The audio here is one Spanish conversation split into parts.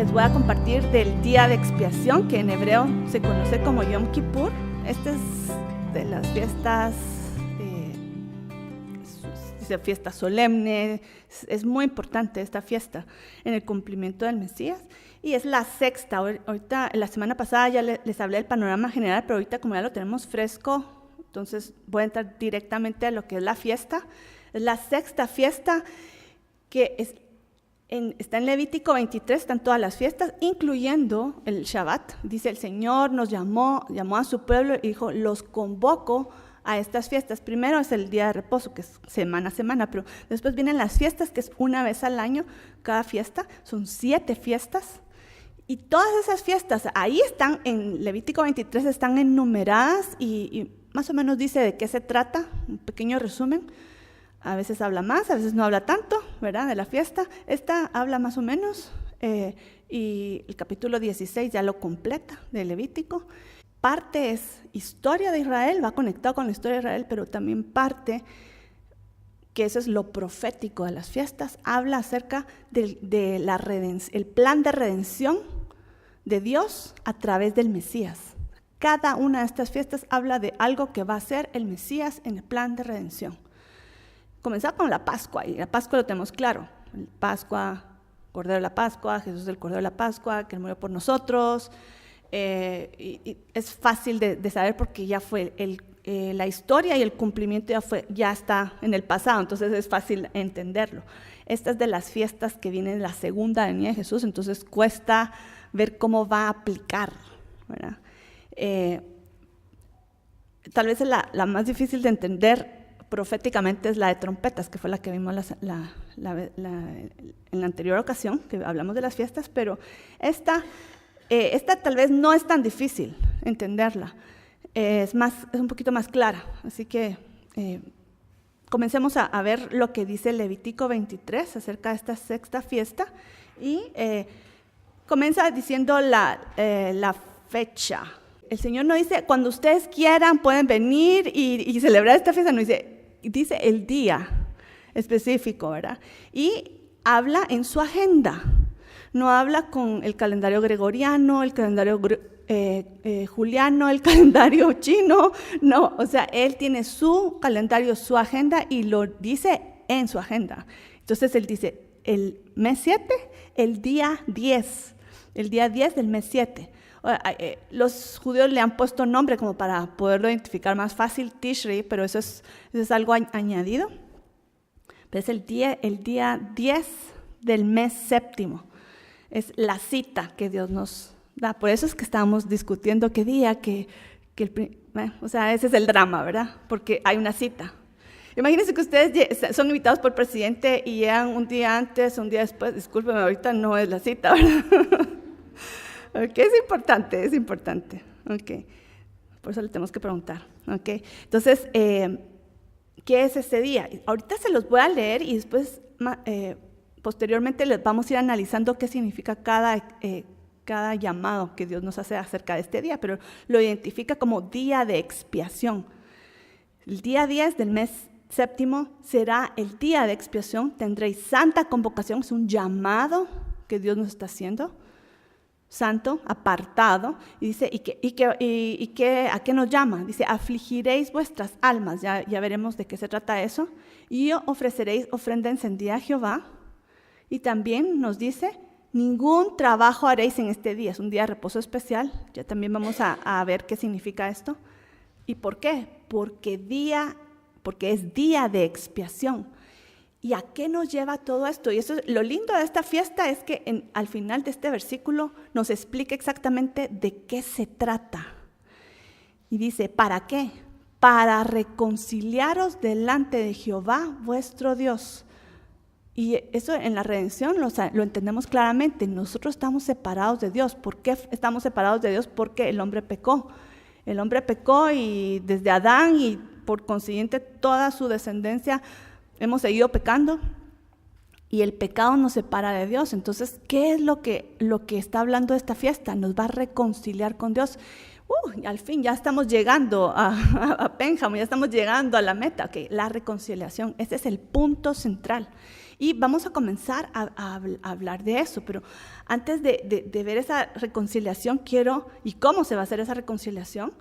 les voy a compartir del día de expiación, que en hebreo se conoce como Yom Kippur. Esta es de las fiestas, fiesta solemne. Es muy importante esta fiesta en el cumplimiento del Mesías. Y es la sexta. Ahorita, la semana pasada ya les hablé del panorama general, pero ahorita como ya lo tenemos fresco, entonces voy a entrar directamente a lo que es la fiesta. Es la sexta fiesta que está en Levítico 23, están todas las fiestas, incluyendo el Shabbat. Dice, el Señor nos llamó a su pueblo y dijo, los convoco a estas fiestas. Primero es el día de reposo, que es semana a semana, pero después vienen las fiestas, que es una vez al año, cada fiesta. Son 7 fiestas. Y todas esas fiestas, ahí están, en Levítico 23, están enumeradas y más o menos dice de qué se trata, un pequeño resumen. A veces habla más, a veces no habla tanto, ¿verdad?, de la fiesta. Esta habla más o menos, y el capítulo 16 ya lo completa, de Levítico. Parte es historia de Israel, va conectado con la historia de Israel, pero también parte, que eso es lo profético de las fiestas, habla acerca de la el plan de redención de Dios a través del Mesías. Cada una de estas fiestas habla de algo que va a ser el Mesías en el plan de redención. Comenzar con la Pascua, y la Pascua lo tenemos claro. Pascua, Cordero de la Pascua, Jesús el Cordero de la Pascua, que murió por nosotros. Y es fácil de saber porque ya fue la historia y el cumplimiento ya está en el pasado, entonces es fácil entenderlo. Esta es de las fiestas que vienen en la segunda venida de Jesús, entonces cuesta ver cómo va a aplicar, ¿verdad? Tal vez la más difícil de entender proféticamente es la de trompetas, que fue la que vimos en la anterior ocasión, que hablamos de las fiestas, pero esta tal vez no es tan difícil entenderla, es un poquito más clara. Así que comencemos a ver lo que dice Levítico 23 acerca de esta sexta fiesta, y comienza diciendo la fecha. El Señor no dice, cuando ustedes quieran pueden venir y celebrar esta fiesta, no dice el día específico, ¿verdad? Y habla en su agenda. No habla con el calendario gregoriano, el calendario juliano, el calendario chino, no, o sea, él tiene su calendario, su agenda, y lo dice en su agenda. Entonces él dice, el mes 7, el día 10 del mes 7. Los judíos le han puesto nombre como para poderlo identificar más fácil, Tishri, pero eso es algo añadido. Pero es el día 10 del mes séptimo. Es la cita que Dios nos da. Por eso es que estábamos discutiendo qué día, o sea, ese es el drama, ¿verdad? Porque hay una cita. Imagínense que ustedes son invitados por el presidente y llegan un día antes, un día después. Discúlpeme, ahorita no es la cita, ¿verdad? Okay, es importante. Okay. Por eso le tenemos que preguntar. Okay. Entonces, ¿qué es ese día? Ahorita se los voy a leer y después posteriormente les vamos a ir analizando qué significa cada llamado que Dios nos hace acerca de este día, pero lo identifica como día de expiación. El día 10 del mes séptimo será el día de expiación. Tendréis santa convocación, es un llamado que Dios nos está haciendo, santo, apartado, y dice, ¿a qué nos llama? Dice, afligiréis vuestras almas, ya veremos de qué se trata eso, y ofreceréis ofrenda encendida a Jehová. Y también nos dice, ningún trabajo haréis en este día, es un día de reposo especial. Ya también vamos a ver qué significa esto. ¿Y por qué? Porque es día de expiación. ¿Y a qué nos lleva todo esto? Y eso, lo lindo de esta fiesta es que al final de este versículo nos explica exactamente de qué se trata. Y dice, ¿para qué? Para reconciliaros delante de Jehová vuestro Dios. Y eso en la redención lo entendemos claramente. Nosotros estamos separados de Dios. ¿Por qué estamos separados de Dios? Porque el hombre pecó. El hombre pecó y desde Adán y por consiguiente toda su descendencia hemos seguido pecando y el pecado nos separa de Dios. Entonces, ¿qué es lo que está hablando esta fiesta? Nos va a reconciliar con Dios. Y al fin ya estamos llegando a Pénjamo, ya estamos llegando a la meta. Okay, la reconciliación, ese es el punto central. Y vamos a comenzar a hablar de eso, pero antes de ver esa reconciliación, y cómo se va a hacer esa reconciliación,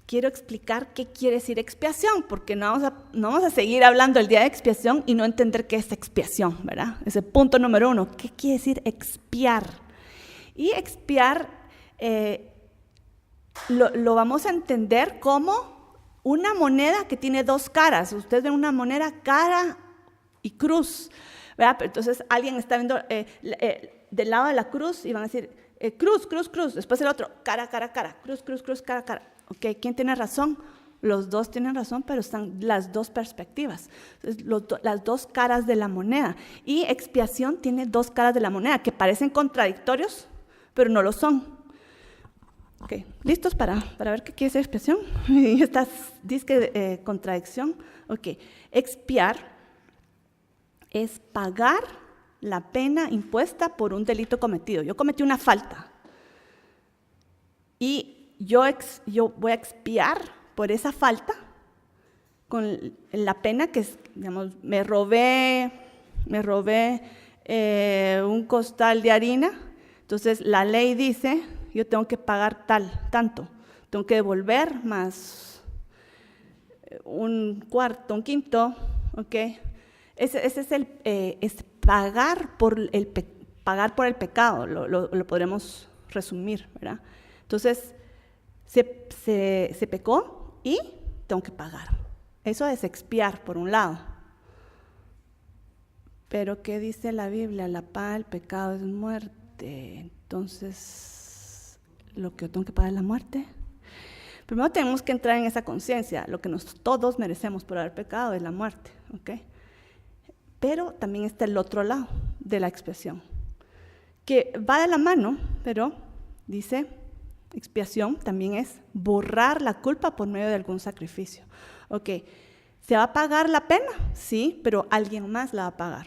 quiero explicar qué quiere decir expiación, porque no vamos a seguir hablando del día de expiación y no entender qué es expiación, ¿verdad? Ese punto número 1, ¿qué quiere decir expiar? Y expiar lo vamos a entender como una moneda que tiene dos caras. Ustedes ven una moneda cara y cruz, ¿verdad? Entonces alguien está viendo del lado de la cruz y van a decir cruz, cruz, cruz. Después el otro, cara, cara, cara, cruz, cruz, cruz, cara, cara. Okay, ¿quién tiene razón? Los dos tienen razón, pero están las dos perspectivas. Entonces, las dos caras de la moneda. Y expiación tiene dos caras de la moneda que parecen contradictorios, pero no lo son. Okay, ¿listos para ver qué quiere decir expiación? Y esta disque contradicción. Okay, expiar es pagar la pena impuesta por un delito cometido. Yo cometí una falta y yo voy a expiar por esa falta con la pena que es, digamos, me robé un costal de harina. Entonces la ley dice, yo tengo que pagar tanto, tengo que devolver más un cuarto, un quinto, ¿ok? Ese es pagar por el pecado, lo podremos resumir, ¿verdad? Entonces, se pecó y tengo que pagar. Eso es expiar, por un lado. Pero, ¿qué dice la Biblia? La paga del pecado es muerte. Entonces, ¿lo que yo tengo que pagar es la muerte? Primero tenemos que entrar en esa conciencia. Lo que todos merecemos por haber pecado es la muerte, ¿ok? Pero también está el otro lado de la expiación, que va de la mano, pero dice, expiación también es borrar la culpa por medio de algún sacrificio. Ok, ¿se va a pagar la pena? Sí, pero alguien más la va a pagar,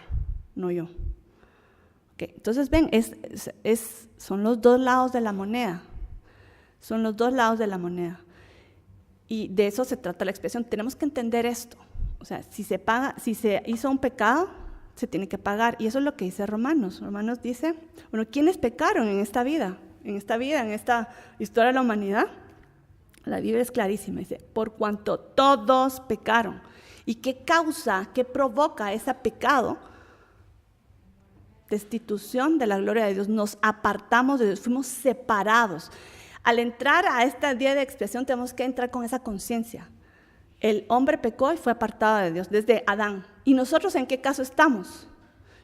no yo. Okay, entonces ven, son los dos lados de la moneda. Son los dos lados de la moneda. Y de eso se trata la expiación. Tenemos que entender esto. O sea, si se hizo un pecado, se tiene que pagar. Y eso es lo que dice Romanos. Romanos dice, bueno, ¿quiénes pecaron en esta vida? En esta historia de la humanidad. La Biblia es clarísima. Dice, por cuanto todos pecaron. ¿Y qué causa, qué provoca ese pecado? Destitución de la gloria de Dios. Nos apartamos de Dios, fuimos separados. Al entrar a este día de expiación tenemos que entrar con esa conciencia. El hombre pecó y fue apartado de Dios desde Adán. ¿Y nosotros en qué caso estamos?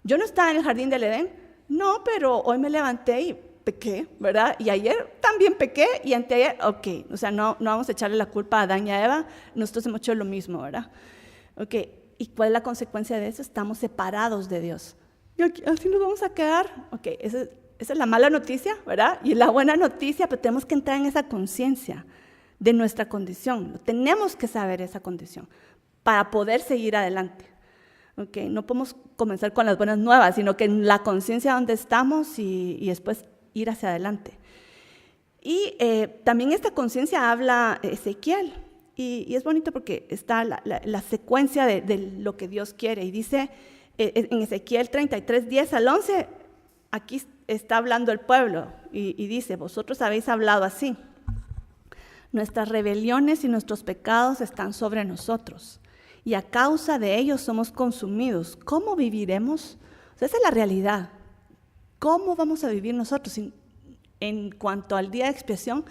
Yo no estaba en el jardín del Edén. No, pero hoy me levanté y pequé, ¿verdad? Y ayer también pequé y anteayer, ok. O sea, no vamos a echarle la culpa a Adán y a Eva. Nosotros hemos hecho lo mismo, ¿verdad? Ok. ¿Y cuál es la consecuencia de eso? Estamos separados de Dios. Y así nos vamos a quedar. Ok, esa es la mala noticia, ¿verdad? Y la buena noticia, pero tenemos que entrar en esa conciencia de nuestra condición. Tenemos que saber esa condición para poder seguir adelante. Okay, no podemos comenzar con las buenas nuevas, sino que en la conciencia donde estamos y después ir hacia adelante. Y también esta conciencia habla Ezequiel. Y es bonito porque está la secuencia de lo que Dios quiere. Y dice en Ezequiel 33, 10 al 11, aquí está hablando el pueblo. Y dice, vosotros habéis hablado así. Nuestras rebeliones y nuestros pecados están sobre nosotros, y a causa de ellos somos consumidos. ¿Cómo viviremos? O sea, esa es la realidad. ¿Cómo vamos a vivir nosotros? En cuanto al día de expiación,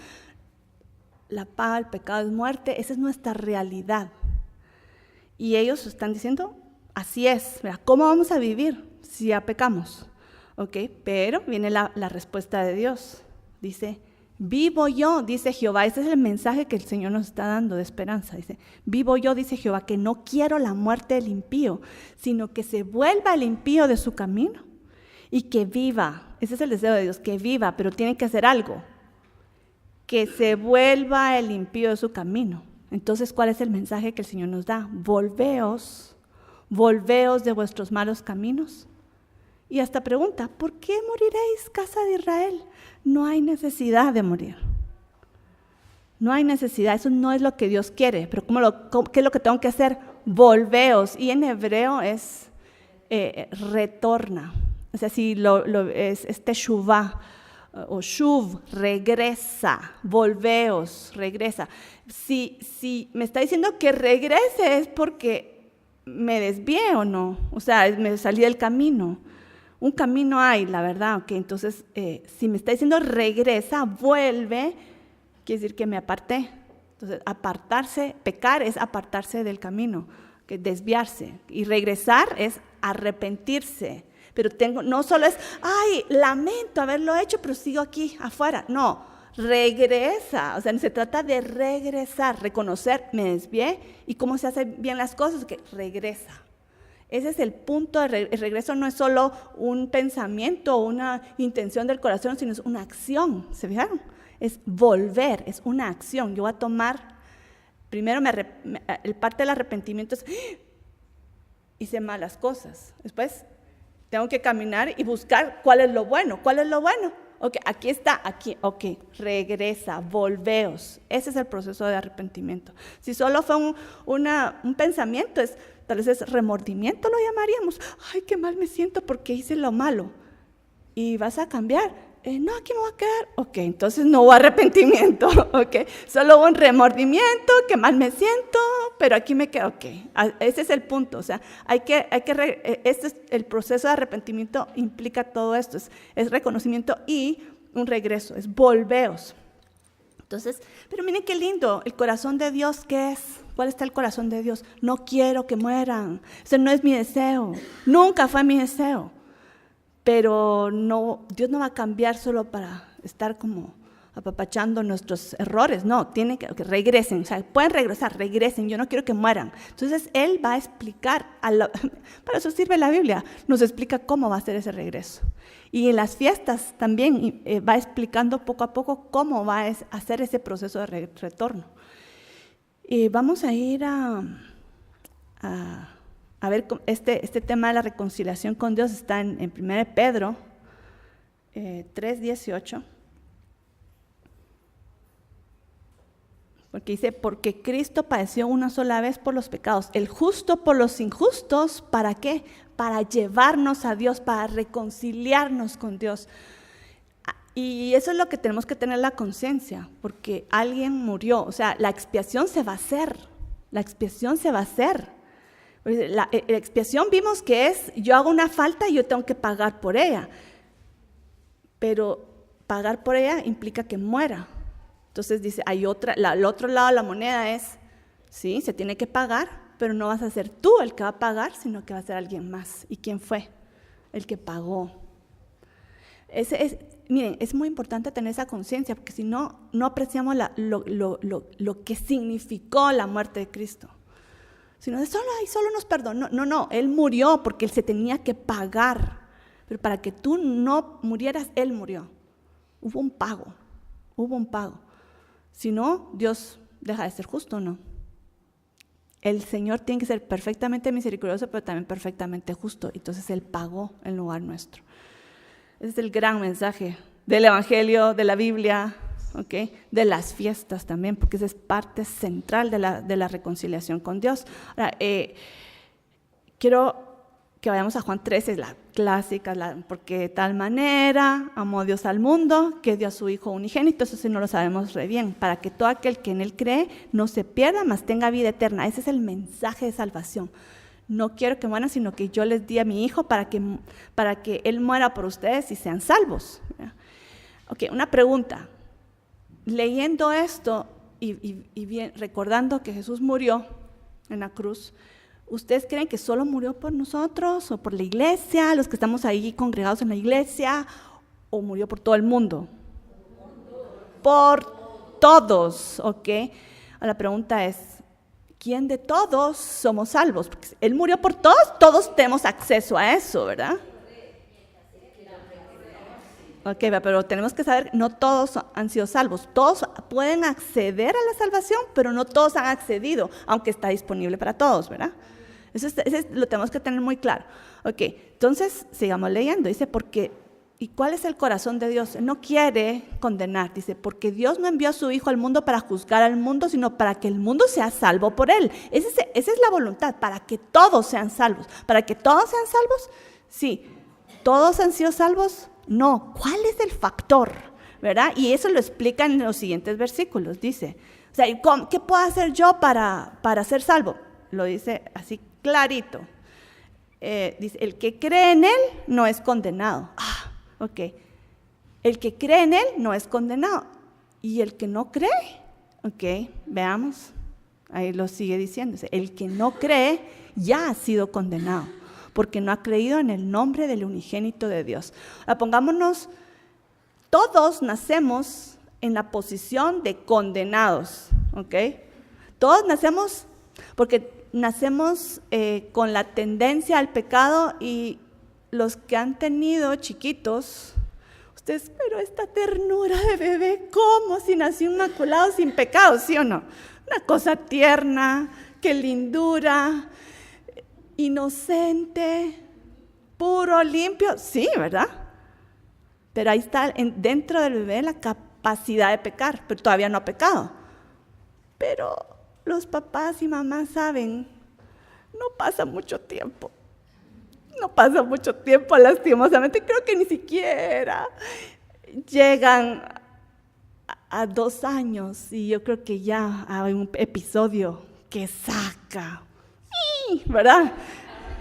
la paga del pecado es muerte, esa es nuestra realidad. Y ellos están diciendo, así es, ¿verdad? ¿Cómo vamos a vivir si ya pecamos? Okay, pero viene la respuesta de Dios. Dice, vivo yo, dice Jehová. Ese es el mensaje que el Señor nos está dando de esperanza. Dice, vivo yo, dice Jehová, que no quiero la muerte del impío, sino que se vuelva el impío de su camino y que viva. Ese es el deseo de Dios, que viva, pero tiene que hacer algo. Que se vuelva el impío de su camino. Entonces, ¿cuál es el mensaje que el Señor nos da? Volveos de vuestros malos caminos. Y hasta pregunta, ¿por qué moriréis, casa de Israel? No hay necesidad de morir. No hay necesidad, eso no es lo que Dios quiere. Pero ¿qué es lo que tengo que hacer? Volveos. Y en hebreo es retorna. O sea, si es teshuvah o shuv, regresa, volveos, regresa. Si me está diciendo que regrese es porque me desvié o no, o sea, me salí del camino. Un camino hay, la verdad, ok. Entonces, si me está diciendo regresa, vuelve, quiere decir que me aparté. Entonces, apartarse, pecar es apartarse del camino, que desviarse. Y regresar es arrepentirse. Pero no solo es, ay, lamento haberlo hecho, pero sigo aquí afuera. No, regresa. O sea, se trata de regresar, reconocer, me desvié. ¿Y cómo se hacen bien las cosas? Que regresa. Ese es el punto. El regreso no es solo un pensamiento o una intención del corazón, sino es una acción. ¿Se fijaron? Es volver, es una acción. Yo voy a tomar, primero el parte del arrepentimiento es, hice malas cosas. Después tengo que caminar y buscar cuál es lo bueno. ¿Cuál es lo bueno? Ok, aquí está, aquí, ok, regresa, volveos. Ese es el proceso de arrepentimiento. Si solo fue un pensamiento, tal vez es remordimiento, lo llamaríamos. Ay, qué mal me siento porque hice lo malo. Y vas a cambiar. No, aquí me voy a quedar. Ok, entonces no hubo arrepentimiento. Ok, solo hubo un remordimiento, qué mal me siento, pero aquí me quedo. Ok, ese es el punto. O sea, este es el proceso de arrepentimiento, implica todo esto. Es reconocimiento y un regreso, es volveos. Entonces, pero miren qué lindo, el corazón de Dios, ¿qué es? ¿Cuál está el corazón de Dios? No quiero que mueran. Ese no es mi deseo. Nunca fue mi deseo. Pero no, Dios no va a cambiar solo para estar como apapachando nuestros errores. No, tienen que regresen. O sea, pueden regresar, regresen. Yo no quiero que mueran. Entonces, Él va a explicar, para eso sirve la Biblia, nos explica cómo va a ser ese regreso. Y en las fiestas también va explicando poco a poco cómo va a hacer ese proceso de retorno. Y vamos a ir a ver, este tema de la reconciliación con Dios está en 1 Pedro 3:18. Porque dice, porque Cristo padeció una sola vez por los pecados, el justo por los injustos, ¿para qué? Para llevarnos a Dios, para reconciliarnos con Dios. Y eso es lo que tenemos que tener la conciencia, porque alguien murió, o sea, la expiación se va a hacer, la expiación se va a hacer. La expiación vimos que es, yo hago una falta y yo tengo que pagar por ella, pero pagar por ella implica que muera. Entonces dice, hay el otro lado de la moneda es, sí, se tiene que pagar, pero no vas a ser tú el que va a pagar, sino que va a ser alguien más. ¿Y quién fue? El que pagó. Miren, es muy importante tener esa conciencia, porque si no, no apreciamos lo que significó la muerte de Cristo. Si no, solo nos perdonó. No, Él murió porque Él se tenía que pagar. Pero para que tú no murieras, Él murió. Hubo un pago. Si no, Dios deja de ser justo, ¿o no? El Señor tiene que ser perfectamente misericordioso, pero también perfectamente justo. Entonces Él pagó en lugar nuestro. Ese es el gran mensaje del Evangelio, de la Biblia, ¿okay? De las fiestas también, porque esa es parte central de la reconciliación con Dios. Ahora, quiero que vayamos a Juan 13, es la clásica, porque de tal manera amó Dios al mundo, que dio a su Hijo unigénito, eso sí no lo sabemos re bien, para que todo aquel que en Él cree no se pierda, mas tenga vida eterna. Ese es el mensaje de salvación. No quiero que mueran, sino que yo les di a mi Hijo para que Él muera por ustedes y sean salvos. Ok, una pregunta. Leyendo esto y bien, recordando que Jesús murió en la cruz, ¿ustedes creen que solo murió por nosotros o por la iglesia, los que estamos ahí congregados en la iglesia, o murió por todo el mundo? Por todos, ¿ok? La pregunta es, ¿quién de todos somos salvos? Porque Él murió por todos, todos tenemos acceso a eso, ¿verdad? Ok, pero tenemos que saber, no todos han sido salvos. Todos pueden acceder a la salvación, pero no todos han accedido, aunque está disponible para todos, ¿verdad? Eso lo tenemos que tener muy claro. Ok, entonces sigamos leyendo. Dice, porque ¿Y cuál es el corazón de Dios? Él no quiere condenar, dice, porque Dios no envió a su Hijo al mundo para juzgar al mundo, sino para que el mundo sea salvo por Él. Esa es la voluntad, para que todos sean salvos. ¿Para que todos sean salvos? Sí. ¿Todos han sido salvos? No. ¿Cuál es el factor? ¿Verdad? Y eso lo explica en los siguientes versículos. Dice, o sea, ¿qué puedo hacer yo para ser salvo? Lo dice así clarito. Dice, el que cree en Él no es condenado. Ok, el que cree en Él no es condenado. ¿Y el que no cree? Ok, veamos, ahí lo sigue diciéndose. El que no cree ya ha sido condenado, porque no ha creído en el nombre del unigénito de Dios. Ahora pongámonos, todos nacemos en la posición de condenados, ok. Todos nacemos, porque nacemos con la tendencia al pecado, y los que han tenido chiquitos, ustedes, pero esta ternura de bebé, ¿cómo? Si nació inmaculado sin pecado, ¿sí o no? Una cosa tierna, qué lindura, inocente, puro, limpio, sí, ¿verdad? Pero ahí está dentro del bebé la capacidad de pecar, pero todavía no ha pecado. Pero los papás y mamás saben, no pasa mucho tiempo. No pasa mucho tiempo, lastimosamente, creo que ni siquiera llegan a 2 años, y yo creo que ya hay un episodio que saca, ¿verdad?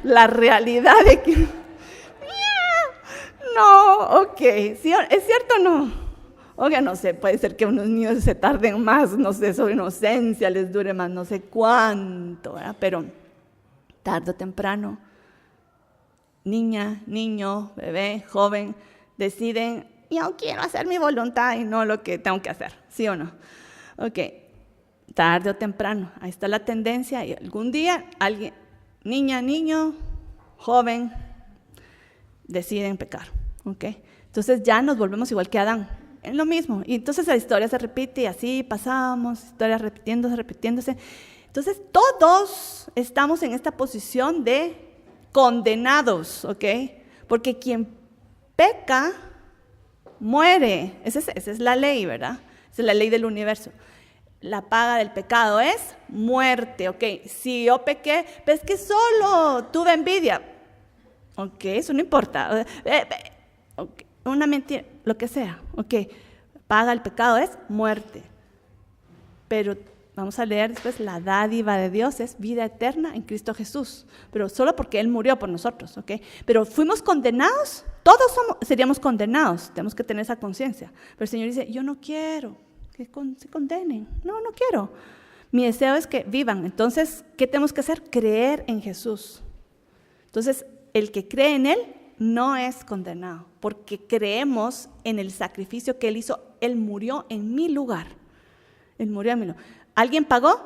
La realidad de que, no, ok, ¿sí? ¿Es cierto o no? Oiga, no sé, puede ser que unos niños se tarden más, no sé, su inocencia les dure más, no sé cuánto, ¿verdad? Pero tarde o temprano, niña, niño, bebé, joven, deciden, yo quiero hacer mi voluntad y no lo que tengo que hacer, ¿sí o no? Ok, tarde o temprano, ahí está la tendencia, y algún día alguien, niña, niño, joven, deciden pecar, ok. Entonces ya nos volvemos igual que Adán, es lo mismo, y entonces la historia se repite y así pasamos, historias repitiéndose. Entonces todos estamos en esta posición de condenados, ¿ok? Porque quien peca, muere. Esa es la ley, ¿verdad? Esa es la ley del universo. La paga del pecado es muerte, ¿ok? Si yo pequé, pero es que solo tuve envidia. Ok, eso no importa. Okay. Una mentira, lo que sea, ok. Paga el pecado es muerte. Pero vamos a leer después, la dádiva de Dios es vida eterna en Cristo Jesús, pero solo porque Él murió por nosotros, ¿ok? Pero fuimos condenados, todos seríamos condenados, tenemos que tener esa conciencia. Pero el Señor dice, yo no quiero que se condenen, no quiero. Mi deseo es que vivan. Entonces, ¿qué tenemos que hacer? Creer en Jesús. Entonces, el que cree en Él no es condenado, porque creemos en el sacrificio que Él hizo. Él murió en mi lugar. Él murió en mi lugar. Alguien pagó,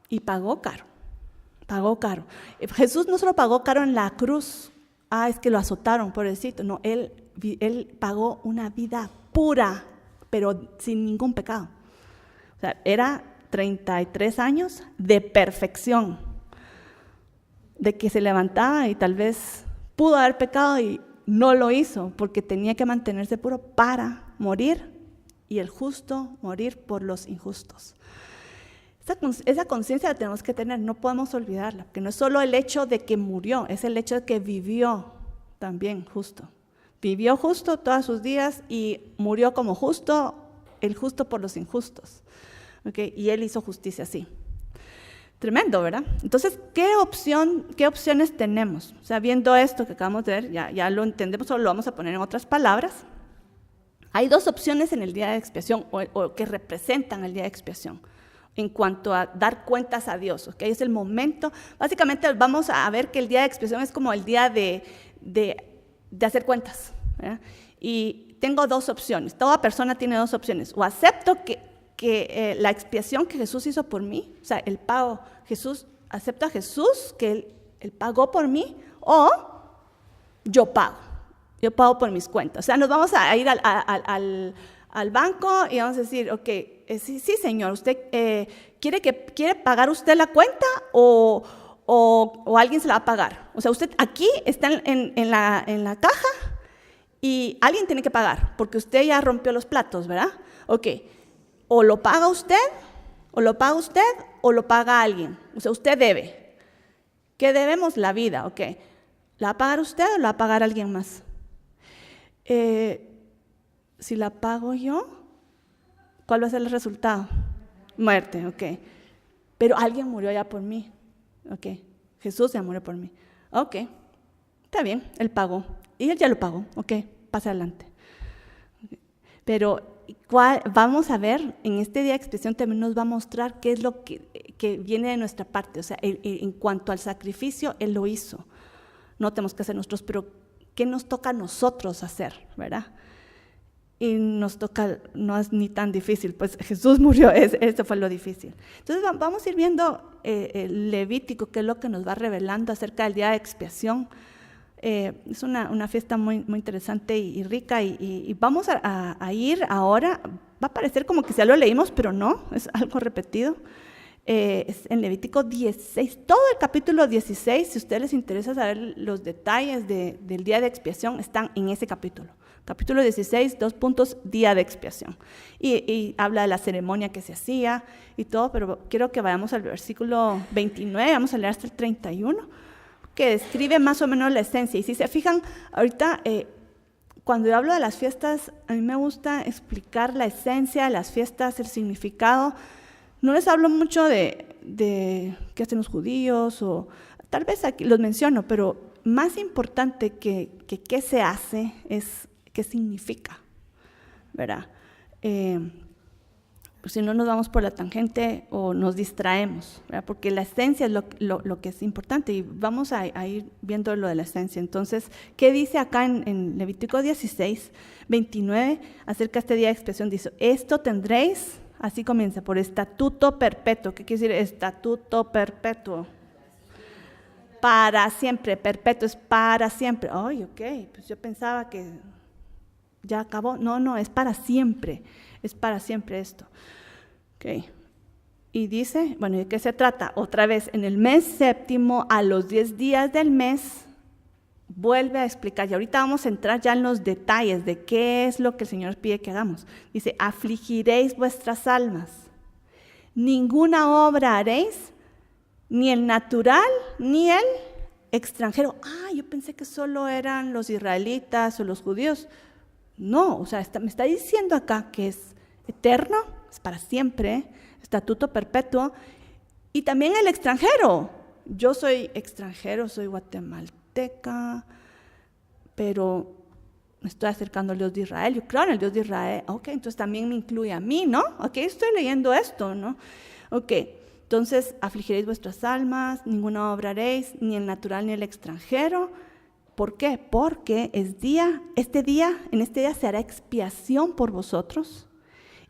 y pagó caro. Pagó caro. Jesús no solo pagó caro en la cruz. Es que lo azotaron, pobrecito. No, él pagó una vida pura, pero sin ningún pecado. O sea, era 33 años de perfección. De que se levantaba y tal vez pudo haber pecado y no lo hizo, porque tenía que mantenerse puro para morir, y el justo morir por los injustos. Esa conciencia la tenemos que tener, no podemos olvidarla, porque no es solo el hecho de que murió, es el hecho de que vivió también justo. Vivió justo todos sus días y murió como justo, el justo por los injustos. ¿Okay? Y Él hizo justicia así. Tremendo, ¿verdad? Entonces, ¿qué opciones tenemos? O sea, viendo esto que acabamos de ver, ya lo entendemos, solo lo vamos a poner en otras palabras. Hay 2 opciones en el día de expiación, o que representan el día de expiación, en cuanto a dar cuentas a Dios, ¿ok? Es el momento, básicamente vamos a ver que el día de expiación es como el día de hacer cuentas, ¿verdad? Y tengo 2 opciones, toda persona tiene 2 opciones, o acepto que la expiación que Jesús hizo por mí, o sea, el pago, acepto a Jesús que él pagó por mí, o yo pago por mis cuentas. O sea, nos vamos a ir al banco y vamos a decir, ok, sí, señor, ¿usted quiere pagar usted la cuenta o alguien se la va a pagar? O sea, usted aquí está en la caja y alguien tiene que pagar, porque usted ya rompió los platos, ¿verdad? Ok, o lo paga usted, o lo paga alguien. O sea, usted debe. ¿Qué debemos? La vida, ok. ¿La va a pagar usted o la va a pagar alguien más? Si la pago yo, ¿cuál va a ser el resultado? Muerte, ok. Pero alguien murió ya por mí, ok. Jesús ya murió por mí, ok. Está bien, Él pagó. Y Él ya lo pagó, ok, pasa adelante. Pero vamos a ver, en este día de expiación también nos va a mostrar qué es lo que viene de nuestra parte. O sea, en cuanto al sacrificio, Él lo hizo. No tenemos que hacer nosotros, pero ¿qué nos toca a nosotros hacer, verdad? Y nos toca, no es ni tan difícil, pues Jesús murió, eso fue lo difícil. Entonces vamos a ir viendo el Levítico, que es lo que nos va revelando acerca del día de expiación. Es una fiesta muy, muy interesante y rica, y vamos a ir ahora. Va a parecer como que ya lo leímos, pero no, es algo repetido. Es en Levítico 16, todo el capítulo 16, si a ustedes les interesa saber los detalles del día de expiación, están en ese capítulo. Capítulo 16, 2 puntos, día de expiación. Y habla de la ceremonia que se hacía y todo, pero quiero que vayamos al versículo 29, vamos a leer hasta el 31, que describe más o menos la esencia. Y si se fijan, ahorita cuando yo hablo de las fiestas, a mí me gusta explicar la esencia de las fiestas, el significado. No les hablo mucho de qué hacen los judíos, o tal vez aquí los menciono, pero más importante que qué se hace es qué significa, ¿verdad? Pues si no nos vamos por la tangente o nos distraemos, ¿verdad? Porque la esencia es lo que es importante, y vamos a ir viendo lo de la esencia. Entonces, ¿qué dice acá en Levítico 16, 29 acerca de este día de expiación? Dice, esto tendréis, así comienza, por estatuto perpetuo. ¿Qué quiere decir estatuto perpetuo? Para siempre, perpetuo es para siempre. Ay, ok, pues yo pensaba que ya acabó. No, es para siempre esto. Ok. Y dice, bueno, ¿de qué se trata? Otra vez, en el mes séptimo, a los 10 días del mes, vuelve a explicar. Y ahorita vamos a entrar ya en los detalles de qué es lo que el Señor pide que hagamos. Dice, afligiréis vuestras almas. Ninguna obra haréis, ni el natural, ni el extranjero. Yo pensé que solo eran los israelitas o los judíos. No, o sea, me está diciendo acá que es eterno, es para siempre, estatuto perpetuo, y también el extranjero. Yo soy extranjero, soy guatemalteca, pero me estoy acercando al Dios de Israel. Yo creo en el Dios de Israel. Ok, entonces también me incluye a mí, ¿no? Ok, estoy leyendo esto, ¿no? Ok, entonces afligiréis vuestras almas, ninguna obra haréis, ni el natural ni el extranjero. ¿Por qué? Porque en este día se hará expiación por vosotros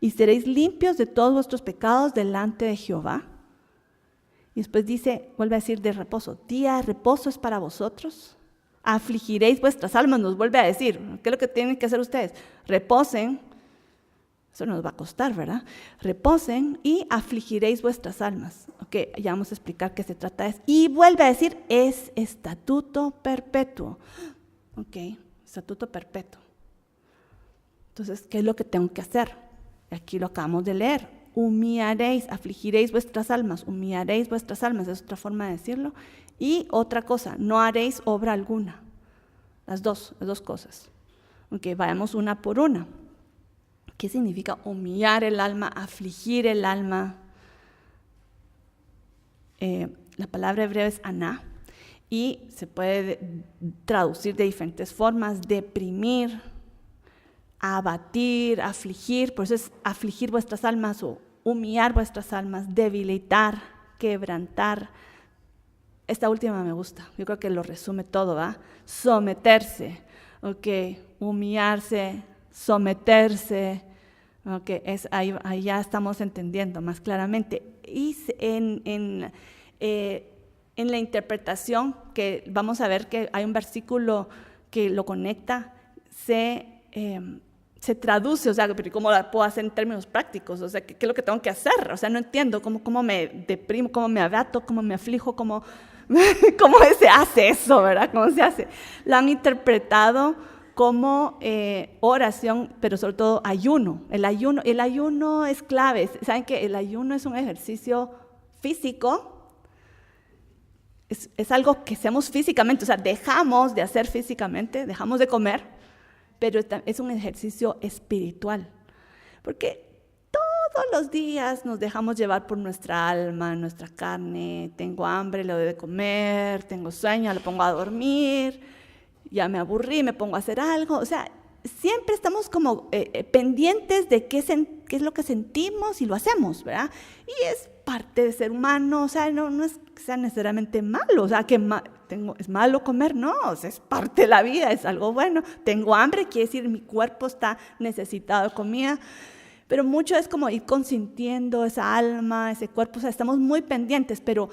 y seréis limpios de todos vuestros pecados delante de Jehová. Y después vuelve a decir de reposo. Día de reposo es para vosotros. Afligiréis vuestras almas, nos vuelve a decir. ¿Qué es lo que tienen que hacer ustedes? Reposen. Eso nos va a costar, ¿verdad? Reposen y afligiréis vuestras almas. Ok, ya vamos a explicar qué se trata de eso. Y vuelve a decir, es estatuto perpetuo. Ok, estatuto perpetuo. Entonces, ¿qué es lo que tengo que hacer? Aquí lo acabamos de leer. Humillaréis, afligiréis vuestras almas. Humillaréis vuestras almas, es otra forma de decirlo. Y otra cosa, no haréis obra alguna. Las dos cosas. Ok, vayamos una por una. ¿Qué significa humillar el alma, afligir el alma? La palabra hebrea es aná y se puede traducir de diferentes formas: deprimir, abatir, afligir. Por eso es afligir vuestras almas o humillar vuestras almas, debilitar, quebrantar. Esta última me gusta, yo creo que lo resume todo, ¿va? Someterse, ok, humillarse, someterse, okay, ahí ya estamos entendiendo más claramente. Y en la interpretación, que vamos a ver que hay un versículo que lo conecta, se traduce, o sea, pero ¿cómo la puedo hacer en términos prácticos? O sea, ¿qué es lo que tengo que hacer? O sea, no entiendo cómo me deprimo, cómo me abato, cómo me aflijo, cómo se hace eso, ¿verdad? ¿Cómo se hace? Lo han interpretado como oración, pero sobre todo ayuno. El ayuno es clave. ¿Saben que el ayuno es un ejercicio físico? Es algo que hacemos físicamente, o sea, dejamos de hacer físicamente, dejamos de comer, pero es un ejercicio espiritual. Porque todos los días nos dejamos llevar por nuestra alma, nuestra carne. Tengo hambre, le doy de comer, tengo sueño, le pongo a dormir, ya me aburrí, me pongo a hacer algo. O sea, siempre estamos como pendientes de qué es lo que sentimos y lo hacemos, ¿verdad? Y es parte de ser humano, o sea, no es que sea necesariamente malo, o sea, que es malo comer, no, o sea, es parte de la vida, es algo bueno. Tengo hambre, quiere decir mi cuerpo está necesitado de comida, pero mucho es como ir consintiendo esa alma, ese cuerpo, o sea, estamos muy pendientes, pero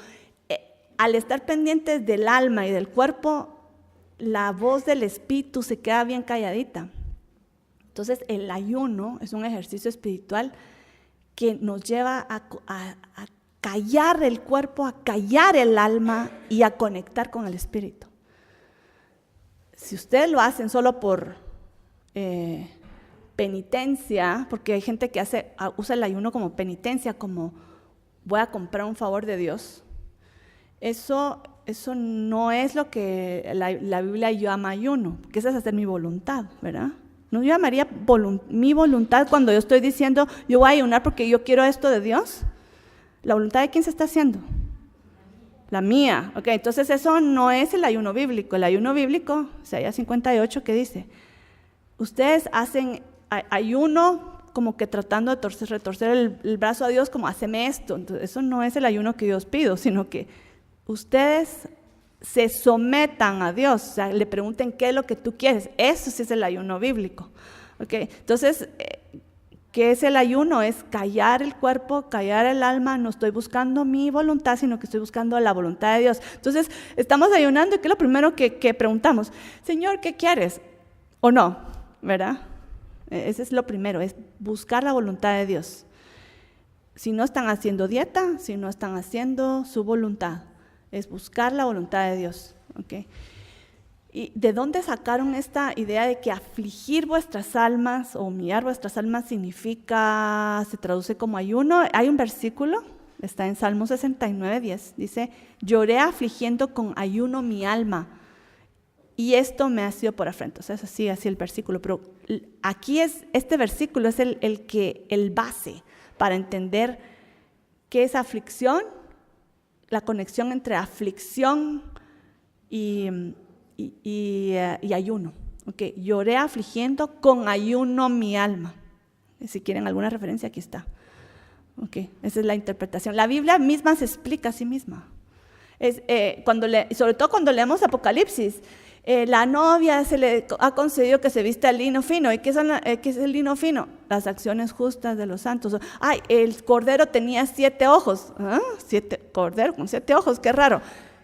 al estar pendientes del alma y del cuerpo, la voz del espíritu se queda bien calladita. Entonces, el ayuno es un ejercicio espiritual que nos lleva a callar el cuerpo, a callar el alma y a conectar con el espíritu. Si ustedes lo hacen solo por penitencia, porque hay gente que usa el ayuno como penitencia, como voy a comprar un favor de Dios, eso no es lo que la Biblia llama ayuno, porque eso es hacer mi voluntad, ¿verdad? No, yo llamaría mi voluntad cuando yo estoy diciendo, yo voy a ayunar porque yo quiero esto de Dios. ¿La voluntad de quién se está haciendo? La mía. Ok, entonces eso no es el ayuno bíblico. El ayuno bíblico, Isaías 58, ¿qué dice? Ustedes hacen ayuno como que tratando de retorcer el brazo a Dios, como haceme esto. Entonces, eso no es el ayuno que yo os pido, sino que ustedes se sometan a Dios, o sea, le pregunten qué es lo que tú quieres. Eso sí es el ayuno bíblico. Okay. Entonces, ¿qué es el ayuno? Es callar el cuerpo, callar el alma. No estoy buscando mi voluntad, sino que estoy buscando la voluntad de Dios. Entonces, estamos ayunando y ¿qué es lo primero que preguntamos? Señor, ¿qué quieres? ¿O no? ¿Verdad? Ese es lo primero, es buscar la voluntad de Dios. Si no están haciendo dieta, si no están haciendo su voluntad, es buscar la voluntad de Dios. ¿Okay? ¿Y de dónde sacaron esta idea de que afligir vuestras almas o humillar vuestras almas se traduce como ayuno? Hay un versículo, está en Salmo 69:10, dice, lloré afligiendo con ayuno mi alma, y esto me ha sido por afrenta. O sea, es así el versículo, pero aquí este versículo es el base para entender qué es aflicción, la conexión entre aflicción y ayuno. Okay. Lloré afligiendo con ayuno mi alma. Si quieren alguna referencia, aquí está. Okay. Esa es la interpretación. La Biblia misma se explica a sí misma. Sobre todo cuando leemos Apocalipsis, la novia se le ha concedido que se vista el lino fino. ¿Y qué es el lino fino? Las acciones justas de los santos. Ay, el cordero tenía 7 ojos. ¿Ah? Cordero con 7 ojos, qué raro.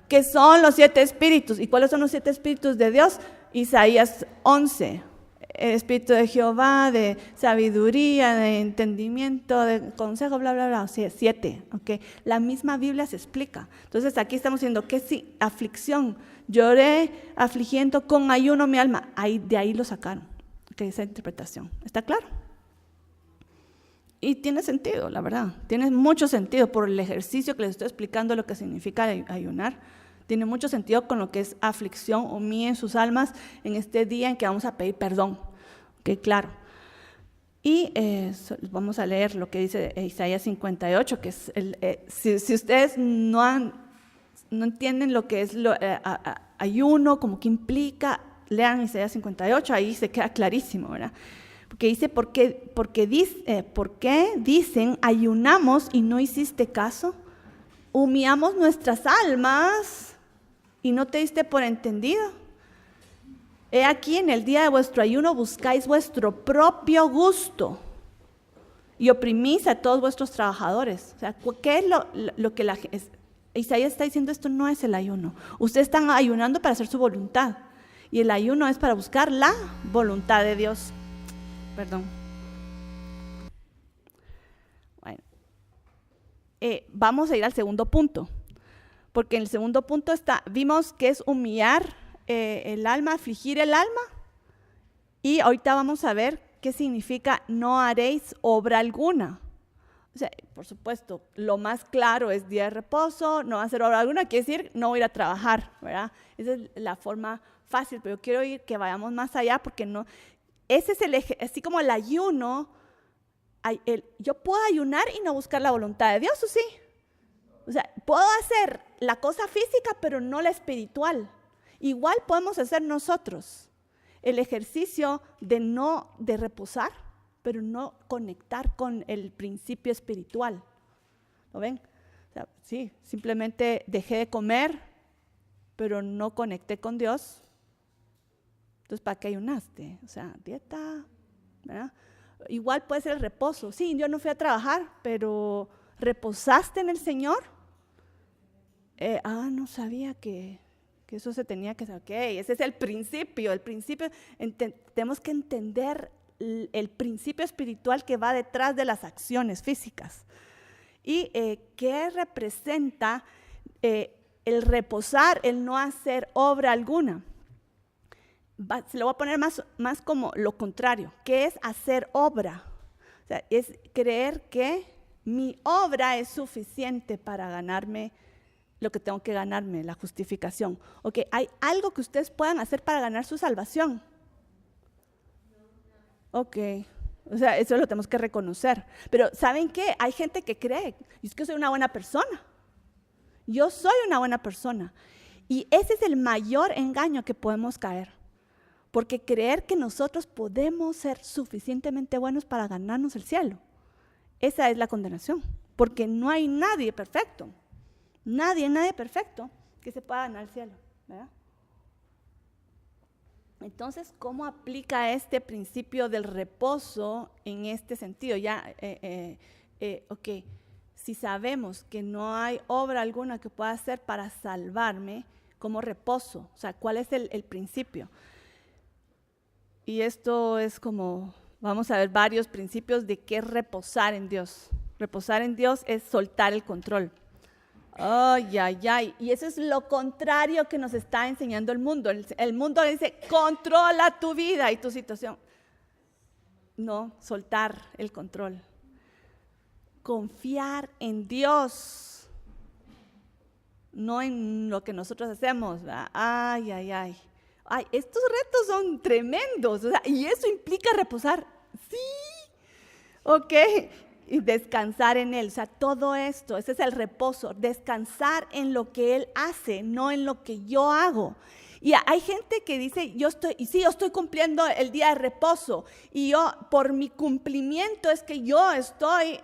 ¿Qué son los 7 espíritus? ¿Y cuáles son los 7 espíritus de Dios? Isaías 11. El espíritu de Jehová, de sabiduría, de entendimiento, de consejo, bla, bla, bla. O sea, 7. ¿Okay? La misma Biblia se explica. Entonces aquí estamos diciendo que sí, aflicción. Lloré afligiendo con ayuno mi alma. De ahí lo sacaron. Okay, esa interpretación. ¿Está claro? Y tiene sentido, la verdad. Tiene mucho sentido por el ejercicio que les estoy explicando lo que significa ayunar. Tiene mucho sentido con lo que es aflicción, humillen sus almas en este día en que vamos a pedir perdón. Ok, claro. Y vamos a leer lo que dice Isaías 58, que es si ustedes no entienden lo que es ayuno, como que implica, lean Isaías 58, ahí se queda clarísimo, ¿verdad? Porque dice, ¿por qué dicen ayunamos y no hiciste caso? Humillamos nuestras almas y no te diste por entendido. He aquí en el día de vuestro ayuno buscáis vuestro propio gusto y oprimís a todos vuestros trabajadores. O sea, ¿qué es lo que Isaías está diciendo? Esto no es el ayuno. Ustedes están ayunando para hacer su voluntad y el ayuno es para buscar la voluntad de Dios. Perdón. Bueno. Vamos a ir al segundo punto, porque en el segundo punto vimos que es humillar el alma, afligir el alma, Y ahorita vamos a ver qué significa no haréis obra alguna. O sea, por supuesto, lo más claro es día de reposo, no hacer obra alguna, quiere decir no ir a trabajar, ¿verdad? Esa es la forma fácil, pero yo quiero que vayamos más allá porque no, ese es el eje, así como el ayuno, yo puedo ayunar y no buscar la voluntad de Dios, ¿o sí? O sea, puedo hacer la cosa física, pero no la espiritual. Igual podemos hacer nosotros el ejercicio de reposar, pero no conectar con el principio espiritual. ¿Lo ven? O sea, sí, simplemente dejé de comer, pero no conecté con Dios. Entonces, ¿para qué ayunaste? O sea, dieta, ¿verdad? Igual puede ser el reposo. Sí, yo no fui a trabajar, pero ¿reposaste en el Señor? No sabía que eso se tenía que hacer. Ok, ese es el principio. Tenemos que entender el principio espiritual que va detrás de las acciones físicas. Y ¿qué representa el reposar, el no hacer obra alguna? Se lo voy a poner más como lo contrario. ¿Qué es hacer obra? O sea, es creer que mi obra es suficiente para ganarme lo que tengo que ganarme, la justificación. Ok, ¿hay algo que ustedes puedan hacer para ganar su salvación? Ok, o sea, eso lo tenemos que reconocer. Pero ¿saben qué? Hay gente que cree, es que soy una buena persona. Yo soy una buena persona. Y ese es el mayor engaño que podemos caer. Porque creer que nosotros podemos ser suficientemente buenos para ganarnos el cielo. Esa es la condenación. Porque no hay nadie perfecto. Nadie perfecto que se pueda ganar el cielo, ¿verdad? Entonces, ¿cómo aplica este principio del reposo en este sentido? Ok, si sabemos que no hay obra alguna que pueda hacer para salvarme, ¿cómo reposo? O sea, ¿cuál es el principio? Y esto es como, vamos a ver varios principios de qué es reposar en Dios. Reposar en Dios es soltar el control. Y eso es lo contrario que nos está enseñando el mundo. El mundo dice, controla tu vida y tu situación. No, soltar el control. Confiar en Dios, no en lo que nosotros hacemos. ¿Verdad? Estos retos son tremendos, o sea, y eso implica reposar. Sí, ok. Y descansar en Él, o sea, todo esto, ese es el reposo, descansar en lo que Él hace, no en lo que yo hago. Y hay gente que dice, yo estoy cumpliendo el día de reposo, y yo, por mi cumplimiento es que yo estoy,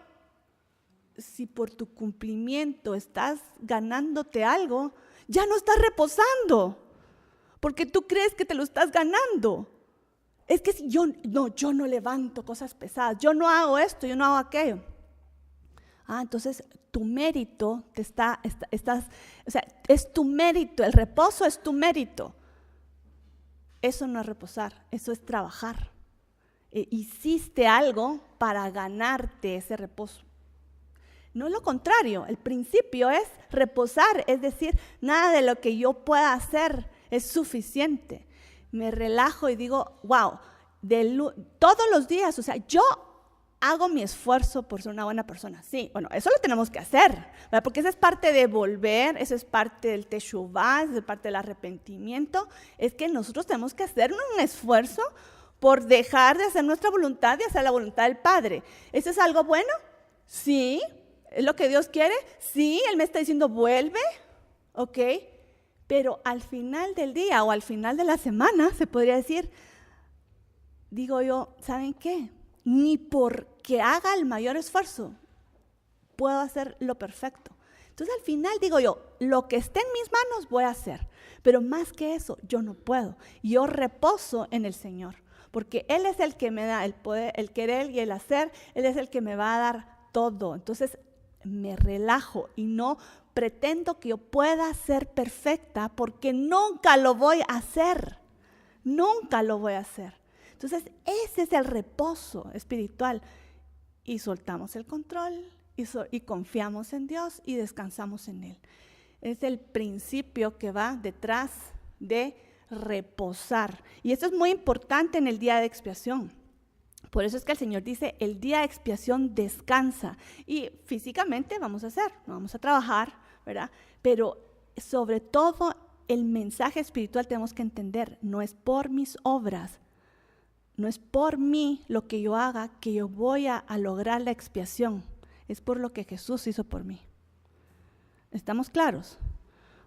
si por tu cumplimiento estás ganándote algo, ya no estás reposando, porque tú crees que te lo estás ganando. Es que si yo no levanto cosas pesadas, yo no hago esto, yo no hago aquello. Entonces tu mérito o sea, es tu mérito, el reposo es tu mérito. Eso no es reposar, eso es trabajar. Hiciste algo para ganarte ese reposo. No es lo contrario, el principio es reposar, es decir, nada de lo que yo pueda hacer es suficiente. Me relajo y digo, wow, todos los días, o sea, yo hago mi esfuerzo por ser una buena persona. Sí, bueno, eso lo tenemos que hacer, ¿verdad? Porque eso es parte de volver, eso es parte del teshuvá, eso es parte del arrepentimiento. Es que nosotros tenemos que hacer un esfuerzo por dejar de hacer nuestra voluntad y hacer la voluntad del Padre. ¿Eso es algo bueno? Sí. ¿Es lo que Dios quiere? Sí, Él me está diciendo, vuelve, ok. Pero al final del día o al final de la semana, se podría decir, digo yo, ¿saben qué? Ni porque haga el mayor esfuerzo puedo hacer lo perfecto. Entonces al final digo yo, lo que esté en mis manos voy a hacer. Pero más que eso, yo no puedo. Yo reposo en el Señor, porque Él es el que me da el poder, el querer y el hacer. Él es el que me va a dar todo. Entonces me relajo y no pretendo que yo pueda ser perfecta, porque nunca lo voy a hacer. Nunca lo voy a hacer. Entonces, ese es el reposo espiritual. Y soltamos el control y confiamos en Dios y descansamos en Él. Es el principio que va detrás de reposar. Y esto es muy importante en el día de expiación. Por eso es que el Señor dice, el día de expiación descansa. Y físicamente vamos a hacer, no vamos a trabajar, ¿verdad? Pero sobre todo el mensaje espiritual tenemos que entender, no es por mis obras, no es por mí lo que yo haga que yo voy a lograr la expiación. Es por lo que Jesús hizo por mí. ¿Estamos claros?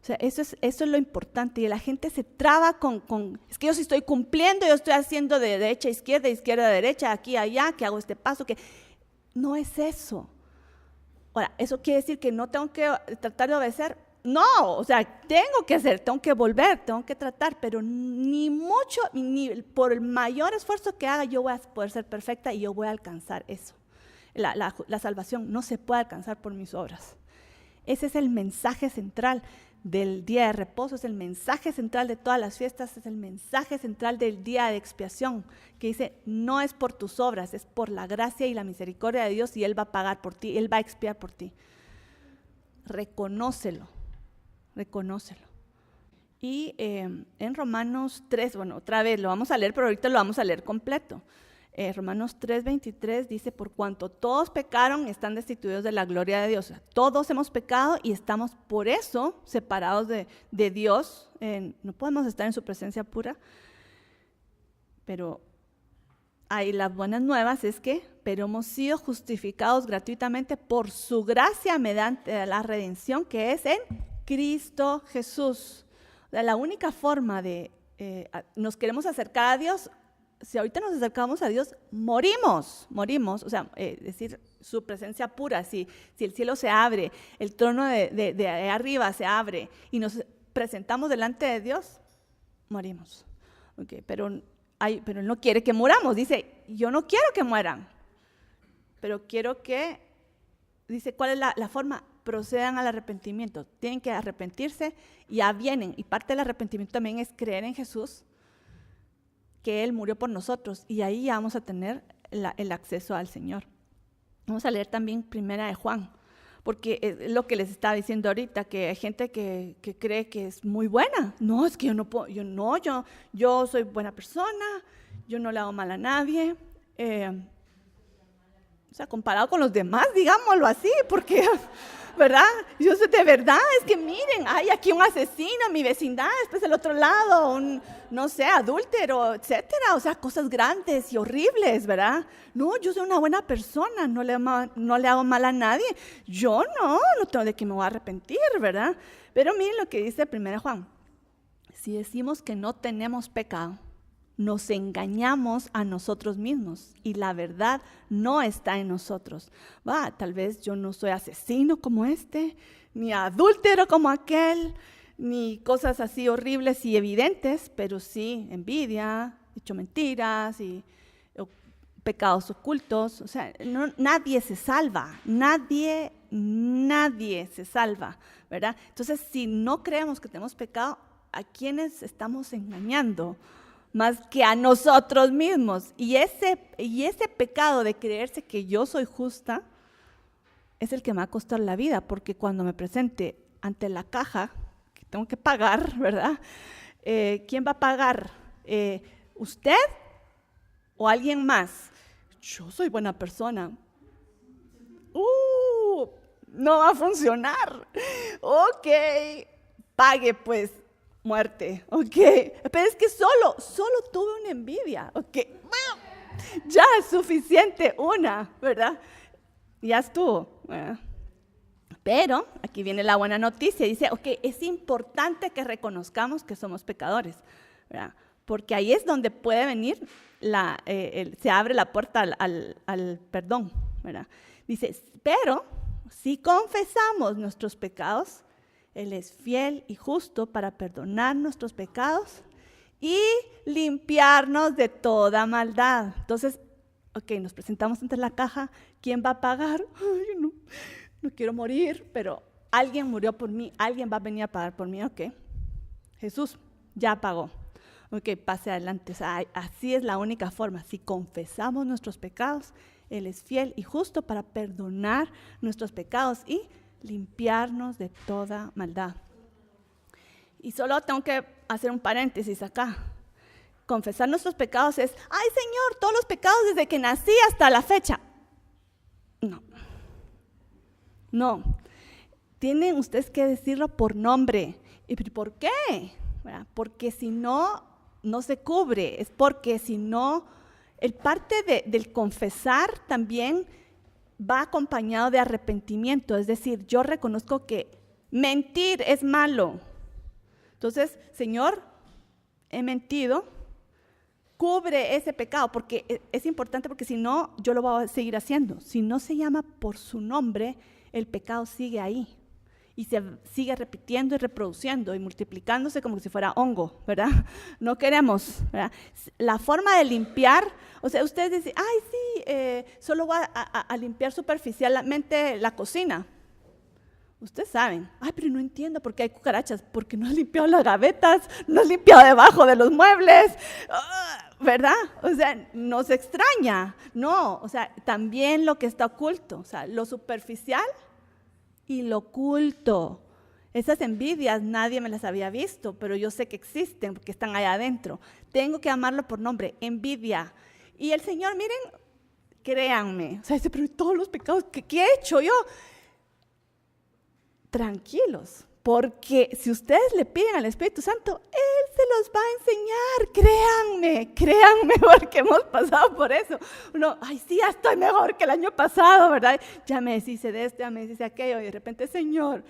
O sea, eso es lo importante. Y la gente se traba con es que yo sí estoy cumpliendo, yo estoy haciendo de derecha a izquierda, izquierda a derecha, aquí a allá, que hago este paso, que no es eso. Ahora, ¿eso quiere decir que no tengo que tratar de obedecer? No, o sea, tengo que hacer, tengo que volver, tengo que tratar, pero ni mucho, ni por el mayor esfuerzo que haga, yo voy a poder ser perfecta y yo voy a alcanzar eso. La salvación no se puede alcanzar por mis obras. Ese es el mensaje central del día de reposo, es el mensaje central de todas las fiestas, es el mensaje central del día de expiación, que dice, no es por tus obras, es por la gracia y la misericordia de Dios y Él va a pagar por ti, Él va a expiar por ti. Reconócelo. Y en Romanos 3, bueno, otra vez lo vamos a leer, pero ahorita lo vamos a leer completo. Romanos 3:23 dice, por cuanto todos pecaron, están destituidos de la gloria de Dios. O sea, todos hemos pecado y estamos por eso separados de Dios. No podemos estar en su presencia pura. Pero hay las buenas nuevas es que, pero hemos sido justificados gratuitamente por su gracia mediante la redención que es en Cristo Jesús. O sea, la única forma de nos queremos acercar a Dios. Si ahorita nos acercamos a Dios, morimos, o sea, es decir, su presencia pura, si el cielo se abre, el trono de arriba se abre y nos presentamos delante de Dios, morimos. Okay, pero Él no quiere que muramos, dice, yo no quiero que mueran, pero quiero que, dice, ¿cuál es la forma? Procedan al arrepentimiento, tienen que arrepentirse y ya vienen, y parte del arrepentimiento también es creer en Jesús, que Él murió por nosotros, y ahí ya vamos a tener el acceso al Señor. Vamos a leer también Primera de Juan, porque es lo que les estaba diciendo ahorita, que hay gente que cree que es muy buena. No, es que yo no puedo, yo soy buena persona, yo no le hago mal a nadie. O sea, comparado con los demás, digámoslo así, porque, ¿verdad? Yo sé de verdad, es que miren, hay aquí un asesino en mi vecindad, después del otro lado, un, no sé, adúltero, etcétera. O sea, cosas grandes y horribles, ¿verdad? No, yo soy una buena persona, no le hago mal a nadie. Yo no tengo de qué me voy a arrepentir, ¿verdad? Pero miren lo que dice 1 Juan. Si decimos que no tenemos pecado, nos engañamos a nosotros mismos y la verdad no está en nosotros. Tal vez yo no soy asesino como este, ni adúltero como aquel, ni cosas así horribles y evidentes, pero sí envidia, hecho mentiras y pecados ocultos. O sea, nadie se salva, nadie se salva, ¿verdad? Entonces, si no creemos que tenemos pecado, ¿a quiénes estamos engañando? Más que a nosotros mismos. Y ese pecado de creerse que yo soy justa es el que me va a costar la vida, porque cuando me presente ante la caja, que tengo que pagar, ¿verdad? ¿Quién va a pagar? ¿Usted o alguien más? Yo soy buena persona. No va a funcionar. Ok, pague pues. Muerte, ok, pero es que solo tuve una envidia, ok, bueno, ya es suficiente una, ¿verdad? Ya estuvo, ¿verdad? Pero aquí viene la buena noticia, dice, ok, es importante que reconozcamos que somos pecadores, ¿verdad? Porque ahí es donde puede venir, se abre la puerta al perdón, ¿verdad? Dice, pero si confesamos nuestros pecados, Él es fiel y justo para perdonar nuestros pecados y limpiarnos de toda maldad. Entonces, ok, nos presentamos ante la caja. ¿Quién va a pagar? Ay, no quiero morir, pero alguien murió por mí. Alguien va a venir a pagar por mí, ok. Jesús ya pagó. Ok, pase adelante. O sea, así es la única forma. Si confesamos nuestros pecados, Él es fiel y justo para perdonar nuestros pecados y limpiarnos de toda maldad. Y solo tengo que hacer un paréntesis acá. Confesar nuestros pecados es, ay Señor, todos los pecados desde que nací hasta la fecha. No. Tienen ustedes que decirlo por nombre. ¿Y por qué? ¿Verdad? Porque si no, no se cubre. Es porque si no, el parte del confesar también va acompañado de arrepentimiento. Es decir, yo reconozco que mentir es malo. Entonces, Señor, he mentido. Cubre ese pecado, porque es importante, porque si no, yo lo voy a seguir haciendo. Si no se llama por su nombre, el pecado sigue ahí y se sigue repitiendo y reproduciendo y multiplicándose como si fuera hongo, ¿verdad? No queremos, ¿verdad? La forma de limpiar, o sea, ustedes dicen, ay, sí, solo voy a limpiar superficialmente la cocina. Ustedes saben, ay, pero no entiendo por qué hay cucarachas, porque no has limpiado las gavetas, no has limpiado debajo de los muebles, ¿verdad? O sea, nos extraña, no, o sea, también lo que está oculto, o sea, lo superficial y lo oculto. Esas envidias nadie me las había visto, pero yo sé que existen porque están allá adentro. Tengo que llamarlo por nombre, envidia. Y el Señor, miren, créanme, o sea, dice, pero todos los pecados que he hecho yo, tranquilos, porque si ustedes le piden al Espíritu Santo, Él se los va a enseñar, créanme, porque hemos pasado por eso. Uno, ay, sí, ya estoy mejor que el año pasado, ¿verdad? Ya me deshice de esto, ya me deshice de aquello, y de repente, Señor,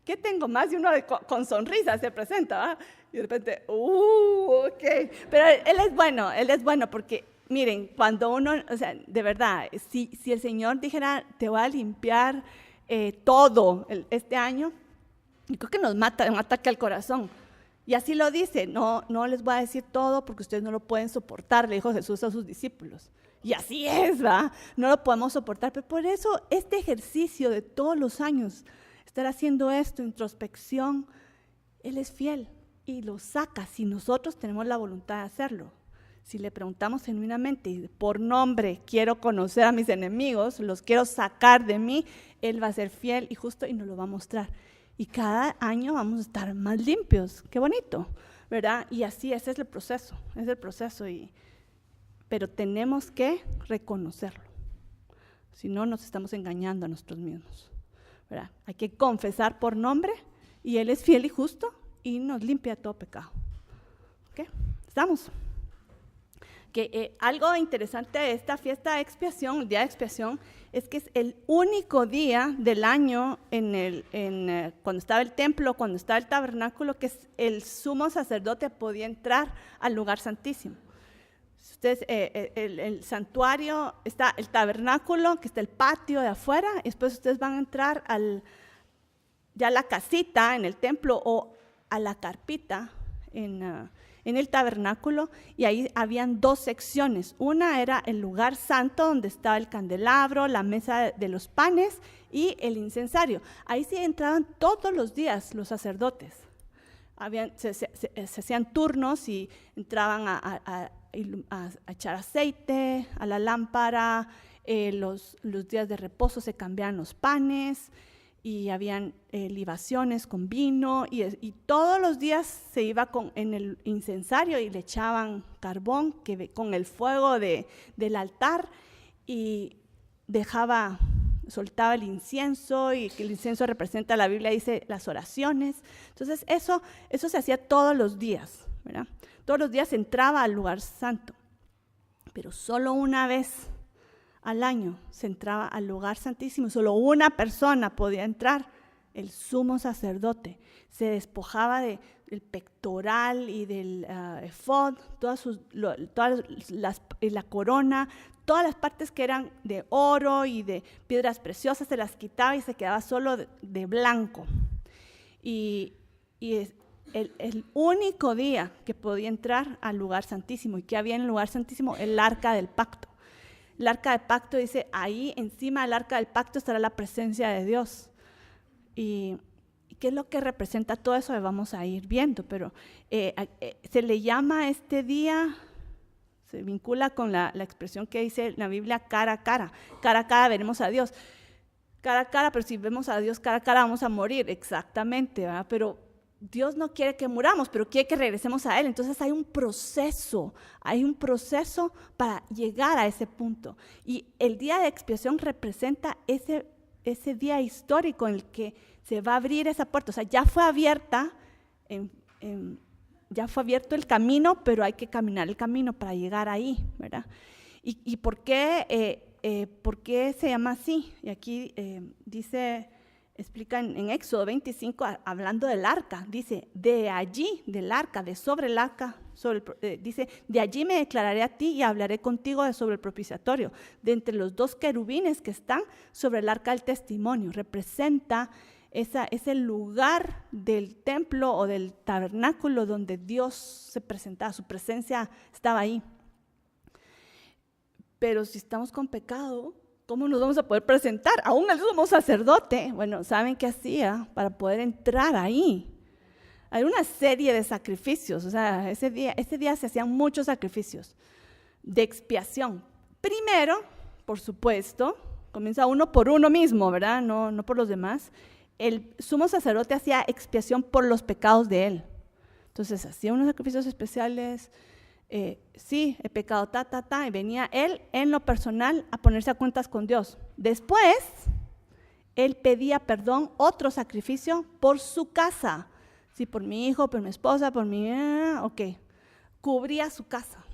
¿qué tengo más? Y uno con sonrisa se presenta, ¿verdad? Y de repente, ok, pero Él es bueno porque, miren, cuando uno, o sea, de verdad, si el Señor dijera, te voy a limpiar todo este año, y creo que nos mata, un ataque al corazón. Y así lo dice, no les voy a decir todo porque ustedes no lo pueden soportar, le dijo Jesús a sus discípulos. Y así es, ¿va? No lo podemos soportar, pero por eso este ejercicio de todos los años, estar haciendo esto, introspección, Él es fiel y lo saca si nosotros tenemos la voluntad de hacerlo. Si le preguntamos genuinamente y por nombre, quiero conocer a mis enemigos, los quiero sacar de mí, Él va a ser fiel y justo y nos lo va a mostrar. Y cada año vamos a estar más limpios. Qué bonito, ¿verdad? Y así ese es el proceso, pero tenemos que reconocerlo. Si no, nos estamos engañando a nosotros mismos, ¿verdad? Hay que confesar por nombre y Él es fiel y justo y nos limpia todo pecado. ¿Ok? ¿Estamos? Que algo interesante de esta fiesta de expiación, el día de expiación, es que es el único día del año cuando estaba el templo, cuando estaba el tabernáculo, que el sumo sacerdote podía entrar al lugar santísimo. Ustedes, el santuario, está el tabernáculo, que está el patio de afuera, y después ustedes van a entrar ya a la casita en el templo o a la carpita en el tabernáculo, y ahí habían dos secciones. Una era el lugar santo, donde estaba el candelabro, la mesa de los panes y el incensario. Ahí sí entraban todos los días los sacerdotes. Se hacían turnos y entraban a echar aceite a la lámpara. Los días de reposo se cambiaban los panes, y habían libaciones con vino, y todos los días se iba en el incensario y le echaban carbón con el fuego del altar, y soltaba el incienso, y que el incienso representa, la Biblia dice, las oraciones. Entonces eso se hacía todos los días, ¿verdad? Todos los días entraba al lugar santo, pero solo una vez al año se entraba al lugar santísimo. Solo una persona podía entrar, el sumo sacerdote. Se despojaba del pectoral y del efod, la corona, todas las partes que eran de oro y de piedras preciosas se las quitaba y se quedaba solo de blanco. Y el único día que podía entrar al lugar santísimo. ¿Y qué había en el lugar santísimo? El arca del pacto. El arca del pacto dice, ahí encima del arca del pacto estará la presencia de Dios. ¿Y qué es lo que representa todo eso? Vamos a ir viendo, pero se le llama este día, se vincula con la expresión que dice la Biblia, cara a cara. Cara a cara veremos a Dios. Cara a cara, pero si vemos a Dios cara a cara vamos a morir, exactamente, ¿verdad? Pero Dios no quiere que muramos, pero quiere que regresemos a Él. Entonces hay un proceso para llegar a ese punto. Y el día de expiación representa ese día histórico en el que se va a abrir esa puerta. O sea, ya fue abierta, ya fue abierto el camino, pero hay que caminar el camino para llegar ahí, ¿verdad? ¿Y por qué se llama así? Y aquí explica en Éxodo 25, hablando del arca, dice, de allí, del arca, de sobre el arca, dice, de allí me declararé a ti y hablaré contigo sobre el propiciatorio, de entre los dos querubines que están sobre el arca del testimonio. Representa ese lugar del templo o del tabernáculo donde Dios se presentaba, su presencia estaba ahí. Pero si estamos con pecado, ¿cómo nos vamos a poder presentar? Aún el sumo sacerdote, bueno, ¿saben qué hacía para poder entrar ahí? Hay una serie de sacrificios, o sea, ese día se hacían muchos sacrificios de expiación. Primero, por supuesto, comienza uno por uno mismo, ¿verdad? No por los demás. El sumo sacerdote hacía expiación por los pecados de él. Entonces, hacía unos sacrificios especiales. Sí, he pecado, y venía él en lo personal a ponerse a cuentas con Dios. Después, él pedía perdón, otro sacrificio por su casa. Sí, por mi hijo, por mi esposa, por mi... Cubría su casa.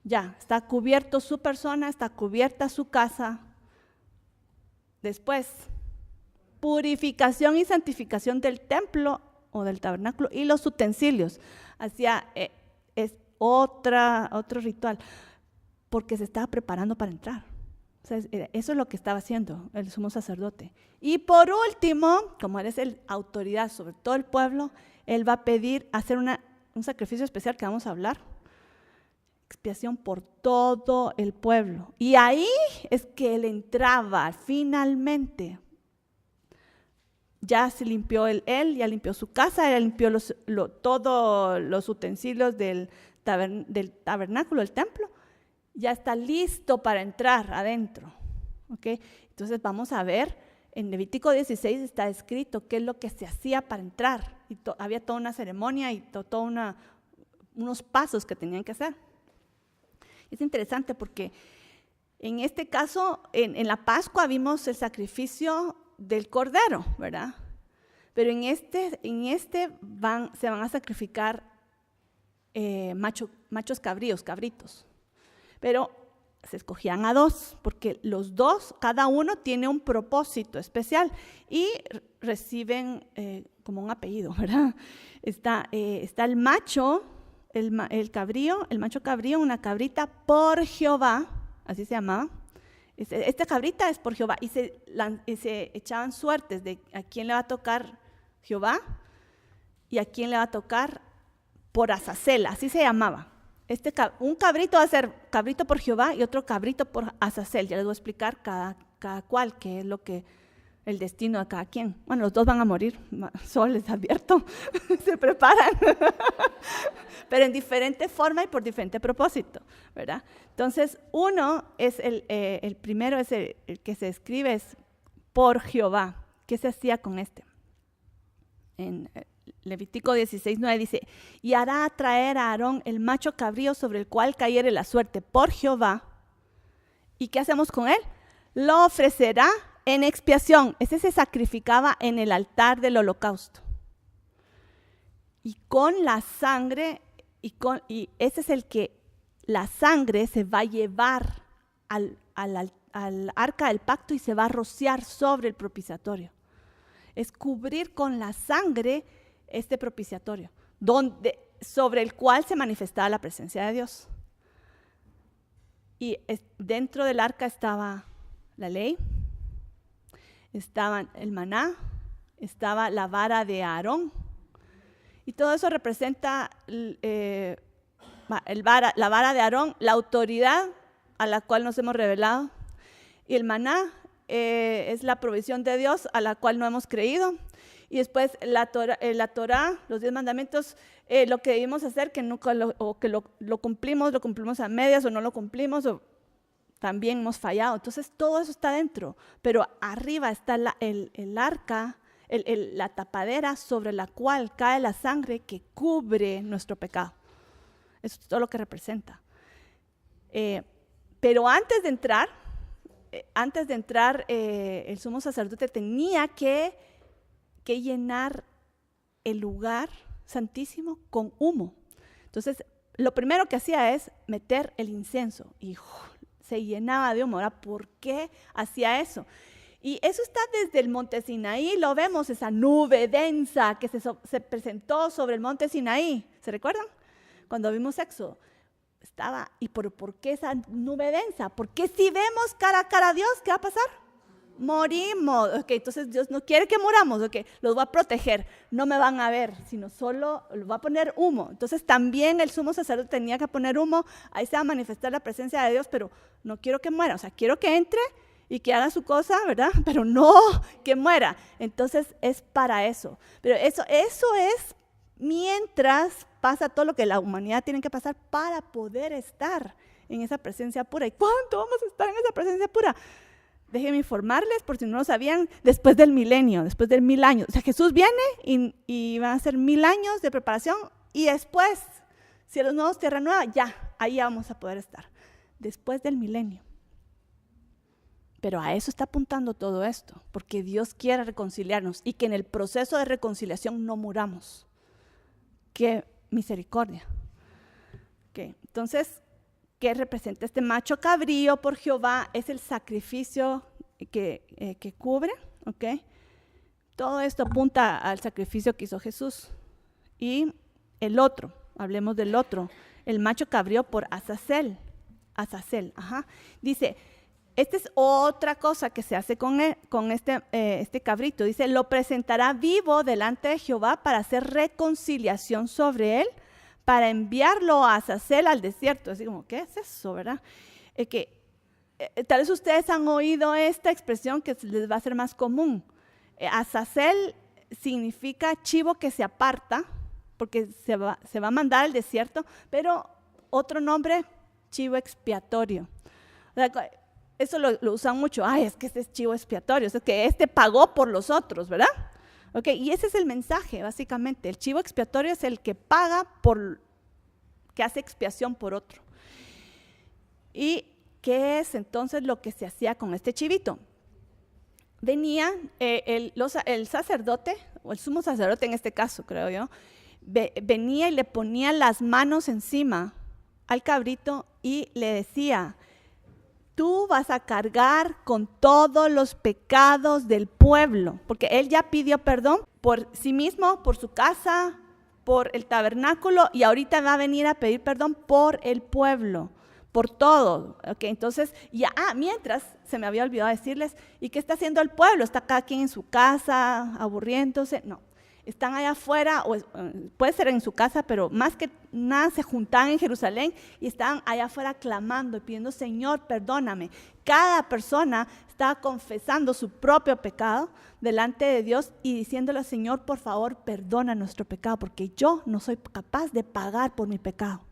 Ya, está cubierto su persona, está cubierta su casa. Después, purificación y santificación del templo o del tabernáculo y los utensilios. Hacía... otro ritual, porque se estaba preparando para entrar. O sea, eso es lo que estaba haciendo el sumo sacerdote. Y por último, como él es la autoridad sobre todo el pueblo, él va a pedir hacer un sacrificio especial que vamos a hablar, expiación por todo el pueblo. Y ahí es que él entraba finalmente. Ya se limpió él ya limpió su casa, ya limpió todos los utensilios del tabernáculo, del templo, ya está listo para entrar adentro. ¿Okay? Entonces vamos a ver, en Levítico 16 está escrito qué es lo que se hacía para entrar. Y había toda una ceremonia y unos pasos que tenían que hacer. Es interesante porque en este caso, en la Pascua vimos el sacrificio del cordero, ¿verdad? Pero en este se van a sacrificar machos cabritos. Pero se escogían a dos, porque los dos, cada uno tiene un propósito especial y reciben como un apellido, ¿verdad? Está el macho, el macho cabrío, una cabrita por Jehová, así se llamaba. Esta cabrita es por Jehová y se echaban suertes de a quién le va a tocar Jehová y a quién le va a tocar por Azazel, así se llamaba. Un cabrito va a ser cabrito por Jehová y otro cabrito por Azazel. Ya les voy a explicar cada cual, qué es el destino de cada quien. Bueno, los dos van a morir, solo les advierto, se preparan, pero en diferente forma y por diferente propósito, ¿verdad? Entonces, uno es el primero, es el que se escribe, es por Jehová. ¿Qué se hacía con este? En Levítico 16:9 dice, y hará traer a Aarón el macho cabrío sobre el cual cayere la suerte por Jehová. ¿Y qué hacemos con él? Lo ofrecerá en expiación. Ese se sacrificaba en el altar del holocausto. Y con la sangre, y ese es el que la sangre se va a llevar al arca del pacto y se va a rociar sobre el propiciatorio. Es cubrir con la sangre este propiciatorio, sobre el cual se manifestaba la presencia de Dios. Y dentro del arca estaba la ley, estaba el maná, estaba la vara de Aarón. Y todo eso representa la vara de Aarón, la autoridad a la cual nos hemos revelado. Y el maná es la provisión de Dios a la cual no hemos creído. Y después la Torá, los 10 mandamientos, lo que debimos hacer, que nunca lo cumplimos a medias o no lo cumplimos, o también hemos fallado. Entonces todo eso está dentro, pero arriba está el arca, la tapadera sobre la cual cae la sangre que cubre nuestro pecado. Eso es todo lo que representa. Pero antes de entrar, el sumo sacerdote tenía que llenar el lugar santísimo con humo. Entonces, lo primero que hacía es meter el incienso y se llenaba de humo. Ahora, ¿por qué hacía eso? Y eso está desde el monte Sinaí, lo vemos, esa nube densa que se presentó sobre el monte Sinaí. ¿Se recuerdan? Cuando vimos Éxodo. ¿Y por qué esa nube densa? Porque si vemos cara a cara a Dios, ¿qué va a pasar? Morimos. Entonces Dios no quiere que moramos. Los va a proteger. No me van a ver, sino solo los va a poner humo. Entonces también el sumo sacerdote tenía que poner humo. Ahí se va a manifestar la presencia de Dios, pero no quiero que muera. O sea, quiero que entre y que haga su cosa, ¿verdad? Pero no que muera. Entonces es para eso. Pero eso es mientras pasa todo lo que la humanidad tiene que pasar para poder estar en esa presencia pura. ¿Y cuánto vamos a estar en esa presencia pura? Déjenme informarles, por si no lo sabían, después del milenio, después del 1000 años. O sea, Jesús viene y van a ser 1000 años de preparación y después, cielos nuevos, tierra nueva, ahí vamos a poder estar. Después del milenio. Pero a eso está apuntando todo esto, porque Dios quiere reconciliarnos y que en el proceso de reconciliación no muramos. ¡Qué misericordia! Entonces, ¿qué representa este macho cabrío por Jehová? Es el sacrificio que cubre, Todo esto apunta al sacrificio que hizo Jesús. Y el otro, hablemos del otro, el macho cabrío por Azazel. Dice, esta es otra cosa que se hace con este cabrito. Dice, lo presentará vivo delante de Jehová para hacer reconciliación sobre él, para enviarlo a Azazel al desierto. Así como, ¿qué es eso, verdad? Tal vez ustedes han oído esta expresión que les va a ser más común. Azazel significa chivo que se aparta, porque se va a mandar al desierto, pero otro nombre, chivo expiatorio. O sea, eso lo usan mucho. Es que este es chivo expiatorio, es que este pagó por los otros, ¿verdad? Y ese es el mensaje, básicamente. El chivo expiatorio es el que paga que hace expiación por otro. ¿Y qué es entonces lo que se hacía con este chivito? Venía el sacerdote, o el sumo sacerdote en este caso, creo yo, venía y le ponía las manos encima al cabrito y le decía, tú vas a cargar con todos los pecados del pueblo, porque él ya pidió perdón por sí mismo, por su casa, por el tabernáculo, y ahorita va a venir a pedir perdón por el pueblo, por todo. Entonces, mientras, se me había olvidado decirles, ¿y qué está haciendo el pueblo? ¿Está cada quien en su casa, aburriéndose? No. Están allá afuera, o puede ser en su casa, pero más que nada se juntan en Jerusalén y están allá afuera clamando y pidiendo, Señor, perdóname. Cada persona estaba confesando su propio pecado delante de Dios y diciéndole, Señor, por favor, perdona nuestro pecado, porque yo no soy capaz de pagar por mi pecado.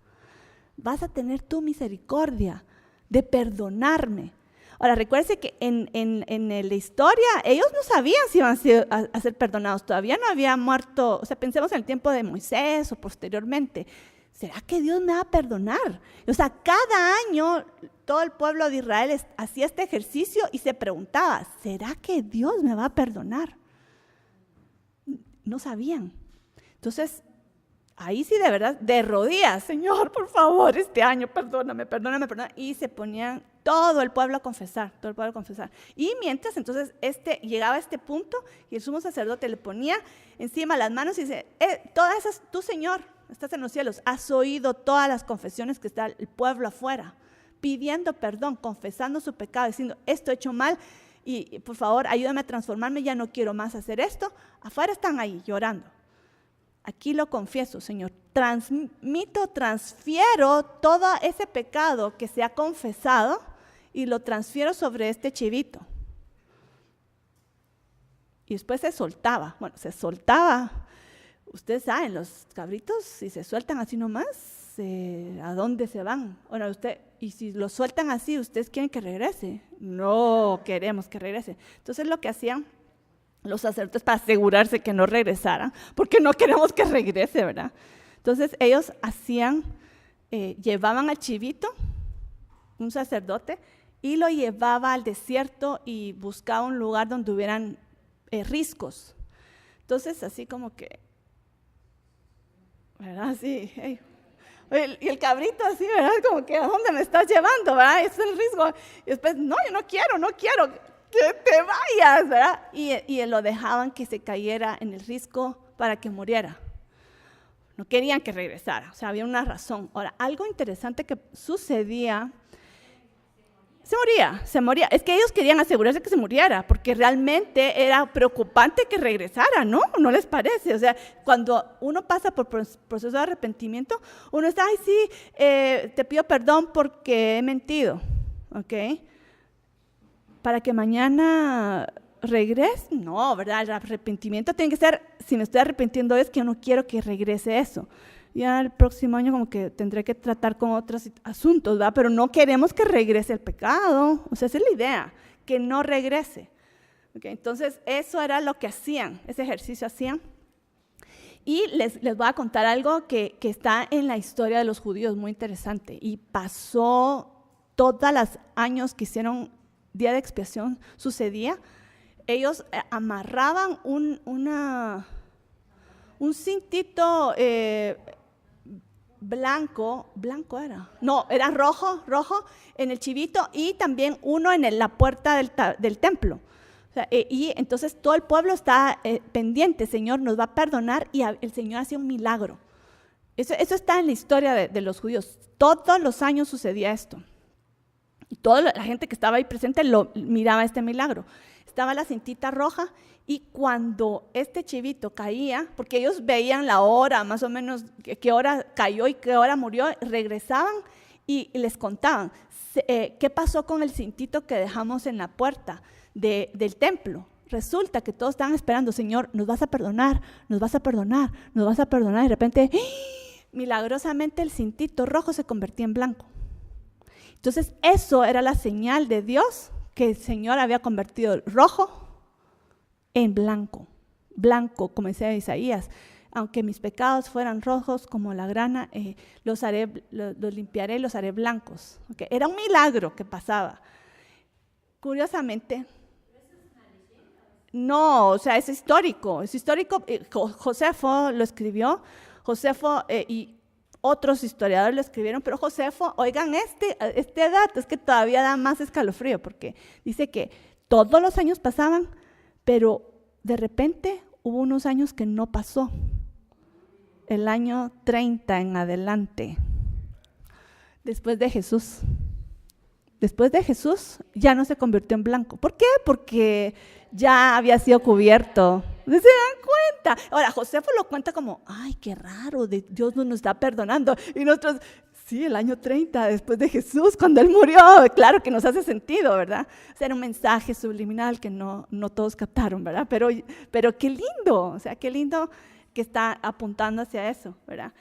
Vas a tener tu misericordia de perdonarme. Ahora, recuérdense que en la historia, ellos no sabían si iban a ser perdonados. Todavía no había muerto, o sea, pensemos en el tiempo de Moisés o posteriormente. ¿Será que Dios me va a perdonar? O sea, cada año todo el pueblo de Israel hacía este ejercicio y se preguntaba, ¿será que Dios me va a perdonar? No sabían. Entonces, ahí sí de verdad, de rodillas, Señor, por favor, este año, perdóname. Y se ponían todo el pueblo a confesar, Y mientras, entonces, llegaba a este punto y el sumo sacerdote le ponía encima las manos y dice, todas esas, tú, Señor, estás en los cielos, has oído todas las confesiones que está el pueblo afuera, pidiendo perdón, confesando su pecado, diciendo, esto he hecho mal y por favor, ayúdame a transformarme, ya no quiero más hacer esto. Afuera están ahí llorando. Aquí lo confieso, Señor, transfiero todo ese pecado que se ha confesado y lo transfiero sobre este chivito. Y después se soltaba. Ustedes saben, los cabritos, si se sueltan así nomás, ¿a dónde se van? Bueno, y si lo sueltan así, ¿ustedes quieren que regrese? No queremos que regrese. Entonces lo que hacían los sacerdotes para asegurarse que no regresara, porque no queremos que regrese, ¿verdad? Entonces ellos llevaban al chivito, un sacerdote, y lo llevaba al desierto y buscaba un lugar donde hubieran riscos. Entonces así como que, ¿verdad? Así, hey. Y el cabrito así, ¿verdad? Como que, ¿a dónde me estás llevando, verdad? Ese es el riesgo. Y después, no, yo no quiero que te vayas, ¿verdad? Y lo dejaban que se cayera en el risco para que muriera. No querían que regresara, o sea, había una razón. Ahora, algo interesante que sucedía, se moría. Es que ellos querían asegurarse que se muriera, porque realmente era preocupante que regresara, ¿no? ¿No les parece? O sea, cuando uno pasa por proceso de arrepentimiento, uno está, ay, sí, te pido perdón porque he mentido, ¿ok? Para que mañana regrese, no, ¿verdad? El arrepentimiento tiene que ser, si me estoy arrepintiendo es que yo no quiero que regrese eso. Ya el próximo año como que tendré que tratar con otros asuntos, ¿verdad? Pero no queremos que regrese el pecado, o sea, esa es la idea, que no regrese. ¿Okay? Entonces, eso era lo que hacían, ese ejercicio hacían. Y les voy a contar algo que está en la historia de los judíos, muy interesante, y pasó todos los años que hicieron día de expiación, sucedía. Ellos amarraban un cintito blanco era, no, era rojo en el chivito y también uno en la puerta del templo. O sea, y entonces todo el pueblo está pendiente, Señor nos va a perdonar, y el Señor hacía un milagro. Eso está en la historia de los judíos. Todos los años sucedía esto. Y toda la gente que estaba ahí presente miraba este milagro. Estaba la cintita roja, y cuando este chivito caía, porque ellos veían la hora, más o menos qué hora cayó y qué hora murió, regresaban y les contaban qué pasó con el cintito que dejamos en la puerta del templo. Resulta que todos estaban esperando, Señor, nos vas a perdonar, nos vas a perdonar, nos vas a perdonar. Y de repente, milagrosamente el cintito rojo se convertía en blanco. Entonces eso era la señal de Dios, que el Señor había convertido el rojo en blanco, como decía Isaías, aunque mis pecados fueran rojos como la grana, los limpiaré y los haré blancos. Okay. Era un milagro que pasaba. Curiosamente, no, o sea, es histórico. Josefo lo escribió, Josefo y otros historiadores lo escribieron, pero Josefo, oigan este dato, es que todavía da más escalofrío, porque dice que todos los años pasaban, pero de repente hubo unos años que no pasó. El año 30 en adelante, después de Jesús ya no se convirtió en blanco. ¿Por qué? Porque ya había sido cubierto. ¿Se dan cuenta? Ahora, Josefo lo cuenta como, ay, qué raro, Dios nos está perdonando. Y nosotros, sí, el año 30 después de Jesús, cuando Él murió, claro que nos hace sentido, ¿verdad? O sea, era un mensaje subliminal que no todos captaron, ¿verdad? Pero qué lindo, o sea, qué lindo que está apuntando hacia eso, ¿verdad?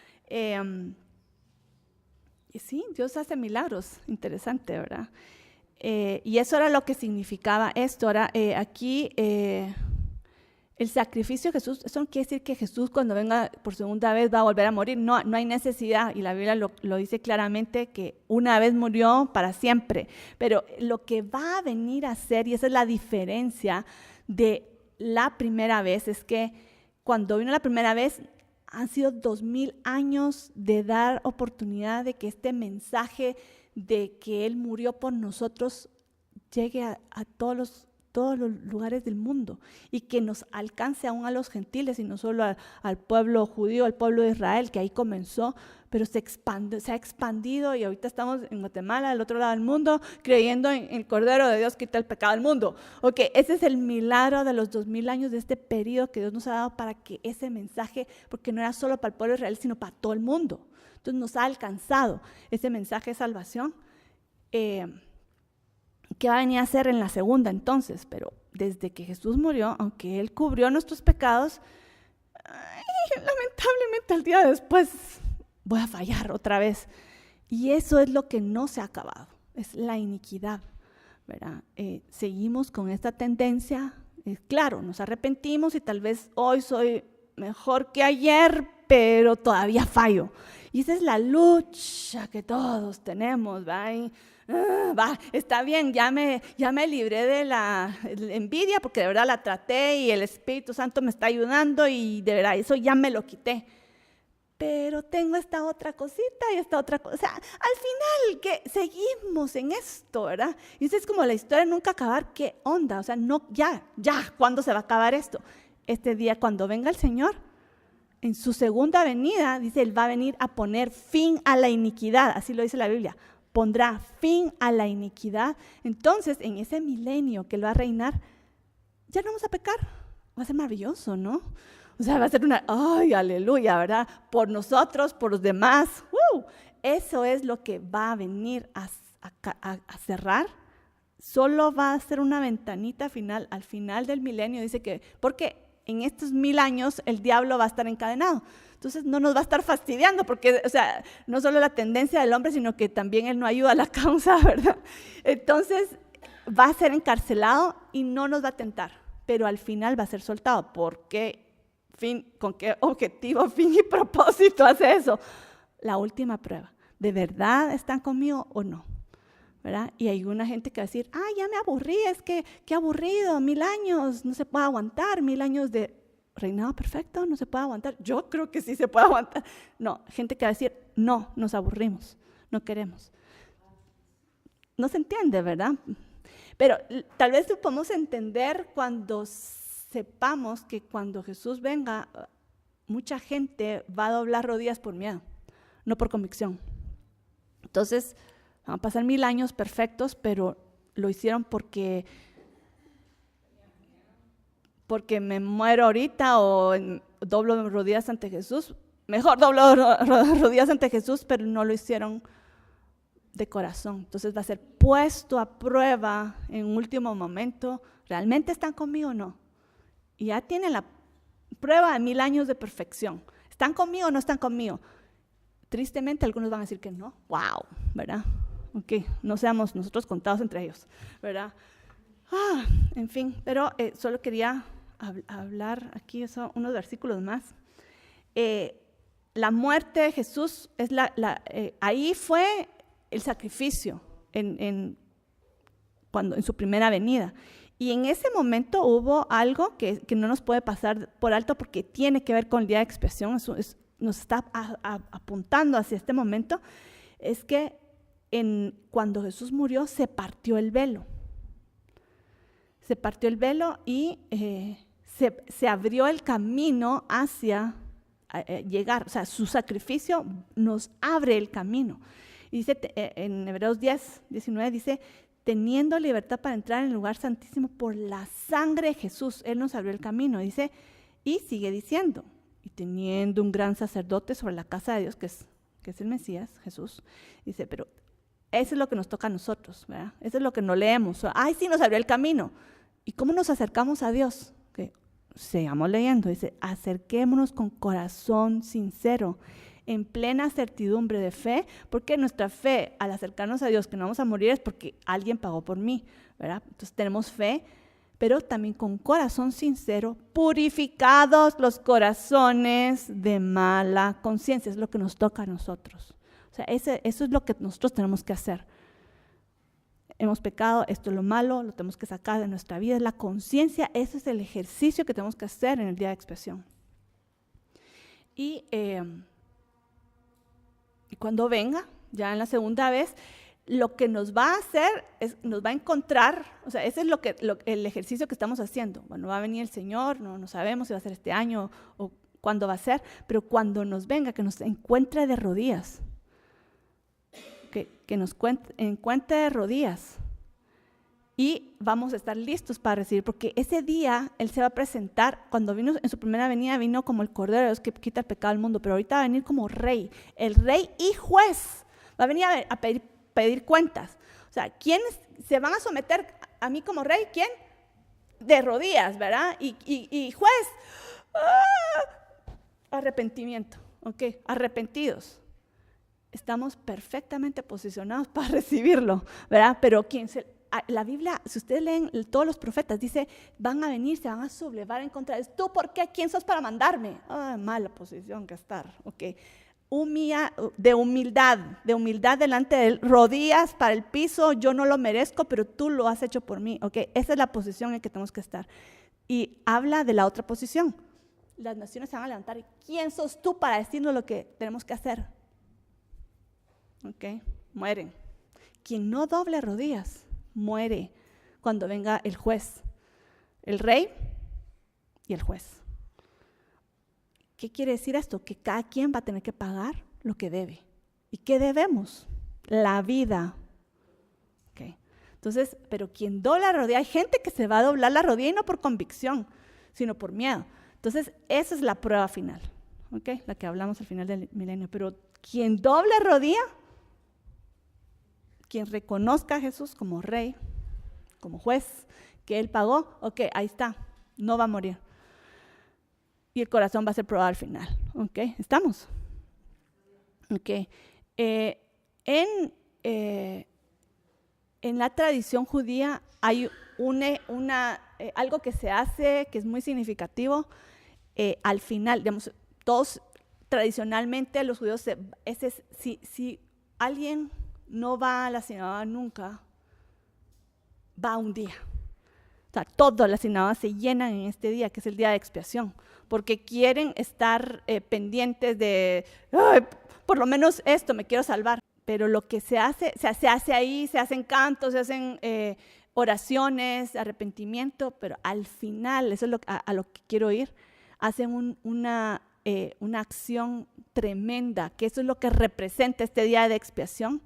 Y sí, Dios hace milagros, interesante, ¿verdad? Y eso era lo que significaba esto. Ahora, aquí el sacrificio de Jesús, eso no quiere decir que Jesús cuando venga por segunda vez va a volver a morir. No hay necesidad, y la Biblia lo dice claramente, que una vez murió para siempre. Pero lo que va a venir a hacer, y esa es la diferencia de la primera vez, es que cuando vino la primera vez, han sido 2000 años de dar oportunidad de que este mensaje de que Él murió por nosotros llegue a todos los lugares del mundo, y que nos alcance aún a los gentiles y no solo al pueblo judío, al pueblo de Israel, que ahí comenzó, pero se ha expandido, y ahorita estamos en Guatemala, al otro lado del mundo, creyendo en el Cordero de Dios que quita el pecado del mundo. Okay, ese es el milagro de los 2000 años de este periodo que Dios nos ha dado para que ese mensaje, porque no era solo para el pueblo de Israel, sino para todo el mundo. Entonces nos ha alcanzado ese mensaje de salvación. ¿Qué va a venir a hacer en la segunda entonces? Pero desde que Jesús murió, aunque Él cubrió nuestros pecados, lamentablemente al día después voy a fallar otra vez. Y eso es lo que no se ha acabado, es la iniquidad, ¿verdad? Seguimos con esta tendencia Claro, nos arrepentimos y tal vez hoy soy mejor que ayer, pero todavía fallo. Y esa es la lucha que todos tenemos, ¿va? Está bien, ya me libré de la envidia porque de verdad la traté y el Espíritu Santo me está ayudando y de verdad eso ya me lo quité. Pero tengo esta otra cosita y esta otra cosa. O sea, al final que seguimos en esto, ¿verdad? Y eso es como la historia de nunca acabar. ¿Qué onda? O sea, no, ya, ¿cuándo se va a acabar esto? Este día, cuando venga el Señor, en su segunda venida, dice, Él va a venir a poner fin a la iniquidad. Así lo dice la Biblia. Pondrá fin a la iniquidad. Entonces, en ese milenio que Él va a reinar, ya no vamos a pecar. Va a ser maravilloso, ¿no? O sea, va a ser ¡ay, aleluya!, ¿verdad? Por nosotros, por los demás. Eso es lo que va a venir a cerrar. Solo va a ser una ventanita final, al final del milenio. Dice que, porque en estos 1000 años el diablo va a estar encadenado. Entonces no nos va a estar fastidiando, porque, o sea, no solo la tendencia del hombre, sino que también él no ayuda a la causa, ¿verdad? Entonces va a ser encarcelado y no nos va a tentar, pero al final va a ser soltado. ¿Por qué? ¿Con qué objetivo, fin y propósito hace eso? La última prueba. ¿De verdad están conmigo o no? ¿Verdad? Y hay una gente que va a decir, ya me aburrí, es que qué aburrido, 1000 años, no se puede aguantar, 1000 años de reinado perfecto, no se puede aguantar. Yo creo que sí se puede aguantar. No, gente que va a decir, no, nos aburrimos, no queremos. No se entiende, ¿verdad? Pero tal vez lo podemos entender cuando sepamos que cuando Jesús venga, mucha gente va a doblar rodillas por miedo, no por convicción. Entonces, van a pasar 1000 años perfectos, pero lo hicieron porque me muero ahorita o doblo rodillas ante Jesús. Mejor doblo rodillas ante Jesús, pero no lo hicieron de corazón. Entonces va a ser puesto a prueba en último momento. ¿Realmente están conmigo o no? Y ya tienen la prueba de 1000 años de perfección. ¿Están conmigo o no están conmigo? Tristemente algunos van a decir que no. ¡Wow! ¿Verdad? Ok, no seamos nosotros contados entre ellos, ¿verdad? En fin, pero solo quería hablar aquí, son unos versículos más. La muerte de Jesús, ahí fue el sacrificio en su primera venida. Y en ese momento hubo algo que no nos puede pasar por alto porque tiene que ver con el día de expiación, nos está apuntando hacia este momento, es que cuando Jesús murió se partió el velo. Se partió el velo y se abrió el camino hacia llegar, o sea, su sacrificio nos abre el camino. Y dice en Hebreos 10, 19, dice, teniendo libertad para entrar en el lugar santísimo por la sangre de Jesús, Él nos abrió el camino, dice, y sigue diciendo, y teniendo un gran sacerdote sobre la casa de Dios, que es el Mesías, Jesús, dice, pero eso es lo que nos toca a nosotros, ¿verdad? Eso es lo que no leemos. Sí, nos abrió el camino. ¿Y cómo nos acercamos a Dios? Que sigamos leyendo, dice, acerquémonos con corazón sincero, en plena certidumbre de fe, porque nuestra fe al acercarnos a Dios, que no vamos a morir, es porque alguien pagó por mí, ¿verdad? Entonces tenemos fe, pero también con corazón sincero, purificados los corazones de mala conciencia, es lo que nos toca a nosotros. O sea, eso es lo que nosotros tenemos que hacer. Hemos pecado, esto es lo malo, lo tenemos que sacar de nuestra vida, es la conciencia, ese es el ejercicio que tenemos que hacer en el día de expiación. Y cuando venga, ya en la segunda vez, lo que nos va a hacer es, nos va a encontrar, o sea, ese es el ejercicio que estamos haciendo. Bueno, va a venir el Señor, no sabemos si va a ser este año o cuándo va a ser, pero cuando nos venga, que nos encuentre de rodillas, que nos encuentre de rodillas y vamos a estar listos para recibir, porque ese día Él se va a presentar, cuando vino en su primera venida, vino como el Cordero de Dios que quita el pecado del mundo, pero ahorita va a venir como Rey, el Rey y Juez, va a venir a pedir cuentas. O sea, ¿quiénes se van a someter a mí como Rey? ¿Quién? De rodillas, ¿verdad? Y Juez, arrepentimiento, ¿ok? Arrepentidos. Estamos perfectamente posicionados para recibirlo, ¿verdad? Pero la Biblia, si ustedes leen todos los profetas, dice, van a venir, se van a sublevar en contra de ¿tú por qué? ¿Quién sos para mandarme? Mala posición que estar, ok. De humildad delante de él, rodillas para el piso, yo no lo merezco, pero tú lo has hecho por mí, ok. Esa es la posición en que tenemos que estar. Y habla de la otra posición. Las naciones se van a levantar. ¿Quién sos tú para decirnos lo que tenemos que hacer? Ok, mueren. Quien no doble rodillas, muere cuando venga el juez, el rey y el juez. ¿Qué quiere decir esto? Que cada quien va a tener que pagar lo que debe. ¿Y qué debemos? La vida. Okay. Entonces, pero quien dobla la rodilla, hay gente que se va a doblar la rodilla y no por convicción, sino por miedo. Entonces, esa es la prueba final, ¿okay? La que hablamos al final del milenio. Pero quien doble rodilla, quien reconozca a Jesús como rey, como juez, que él pagó, ok, ahí está, no va a morir. Y el corazón va a ser probado al final, ok, ¿estamos? Ok, en la tradición judía hay algo que se hace que es muy significativo. Al final, digamos, todos tradicionalmente los judíos, si alguien no va a la sinagoga nunca, va un día. O sea, todas las sinagogas se llenan en este día, que es el día de expiación, porque quieren estar pendientes de, por lo menos esto, me quiero salvar. Pero lo que se hace ahí, se hacen cantos, se hacen oraciones, arrepentimiento, pero al final, eso es a lo que quiero ir, hacen una acción tremenda, que eso es lo que representa este día de expiación,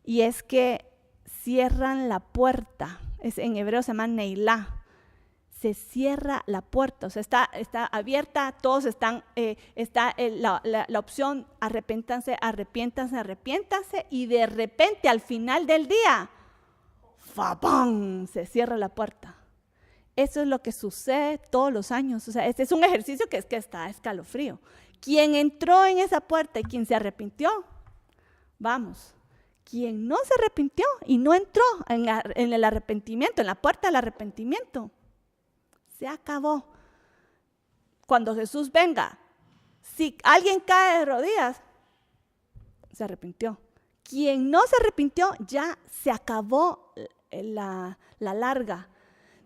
y es que cierran la puerta. En hebreo se llama neilá. Se cierra la puerta, o sea, está abierta, todos está la opción arrepiéntanse, y de repente al final del día, ¡fapam!, se cierra la puerta. Eso es lo que sucede todos los años. O sea, este es un ejercicio que está escalofrío. Quien entró en esa puerta y quien se arrepintió, vamos. Quien no se arrepintió y no entró en el arrepentimiento, en la puerta del arrepentimiento, se acabó. Cuando Jesús venga, si alguien cae de rodillas, se arrepintió. Quien no se arrepintió, ya se acabó la larga.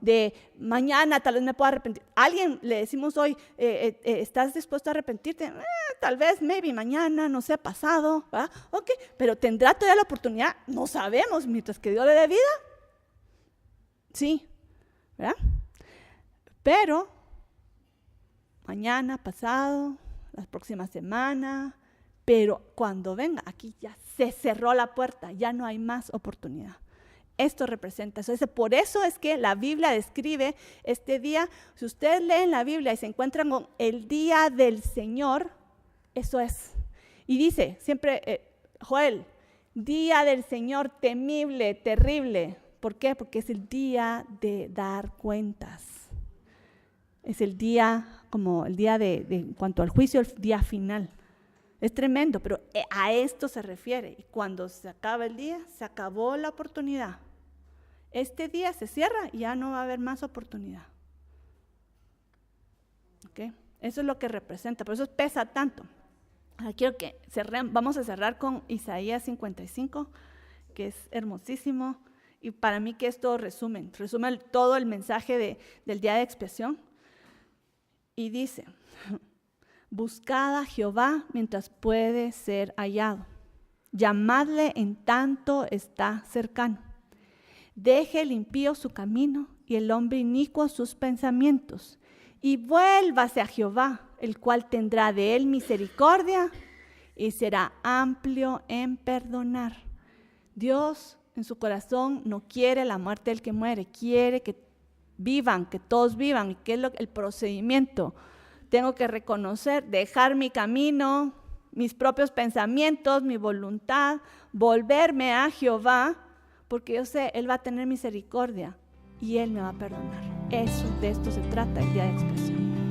De mañana tal vez me pueda arrepentir. Alguien le decimos hoy, ¿estás dispuesto a arrepentirte? Tal vez, maybe mañana, no sé, pasado, ¿verdad? Ok, pero ¿tendrá todavía la oportunidad? No sabemos, mientras que Dios le dé vida. Sí, ¿verdad? Pero mañana, pasado, la próxima semana, pero cuando venga, aquí ya se cerró la puerta, ya no hay más oportunidad. Esto representa eso. Por eso es que la Biblia describe este día. Si ustedes leen la Biblia y se encuentran con el día del Señor, eso es. Y dice siempre, Joel, día del Señor temible, terrible. ¿Por qué? Porque es el día de dar cuentas. Es el día, como el día en cuanto al juicio, el día final. Es tremendo, pero a esto se refiere. Y cuando se acaba el día, se acabó la oportunidad. Este día se cierra y ya no va a haber más oportunidad. ¿Okay? Eso es lo que representa, por eso pesa tanto. Ahora quiero que vamos a cerrar con Isaías 55, que es hermosísimo. Y para mí que esto resume todo el mensaje del día de expiación. Y dice, buscad a Jehová mientras puede ser hallado. Llamadle en tanto está cercano. Deje el impío su camino y el hombre inicuo sus pensamientos. Y vuélvase a Jehová, el cual tendrá de él misericordia y será amplio en perdonar. Dios en su corazón no quiere la muerte del que muere, quiere que vivan, que todos vivan. ¿Y qué es el procedimiento? Tengo que reconocer, dejar mi camino, mis propios pensamientos, mi voluntad, volverme a Jehová, porque yo sé, Él va a tener misericordia y Él me va a perdonar. De esto se trata el día de expiación.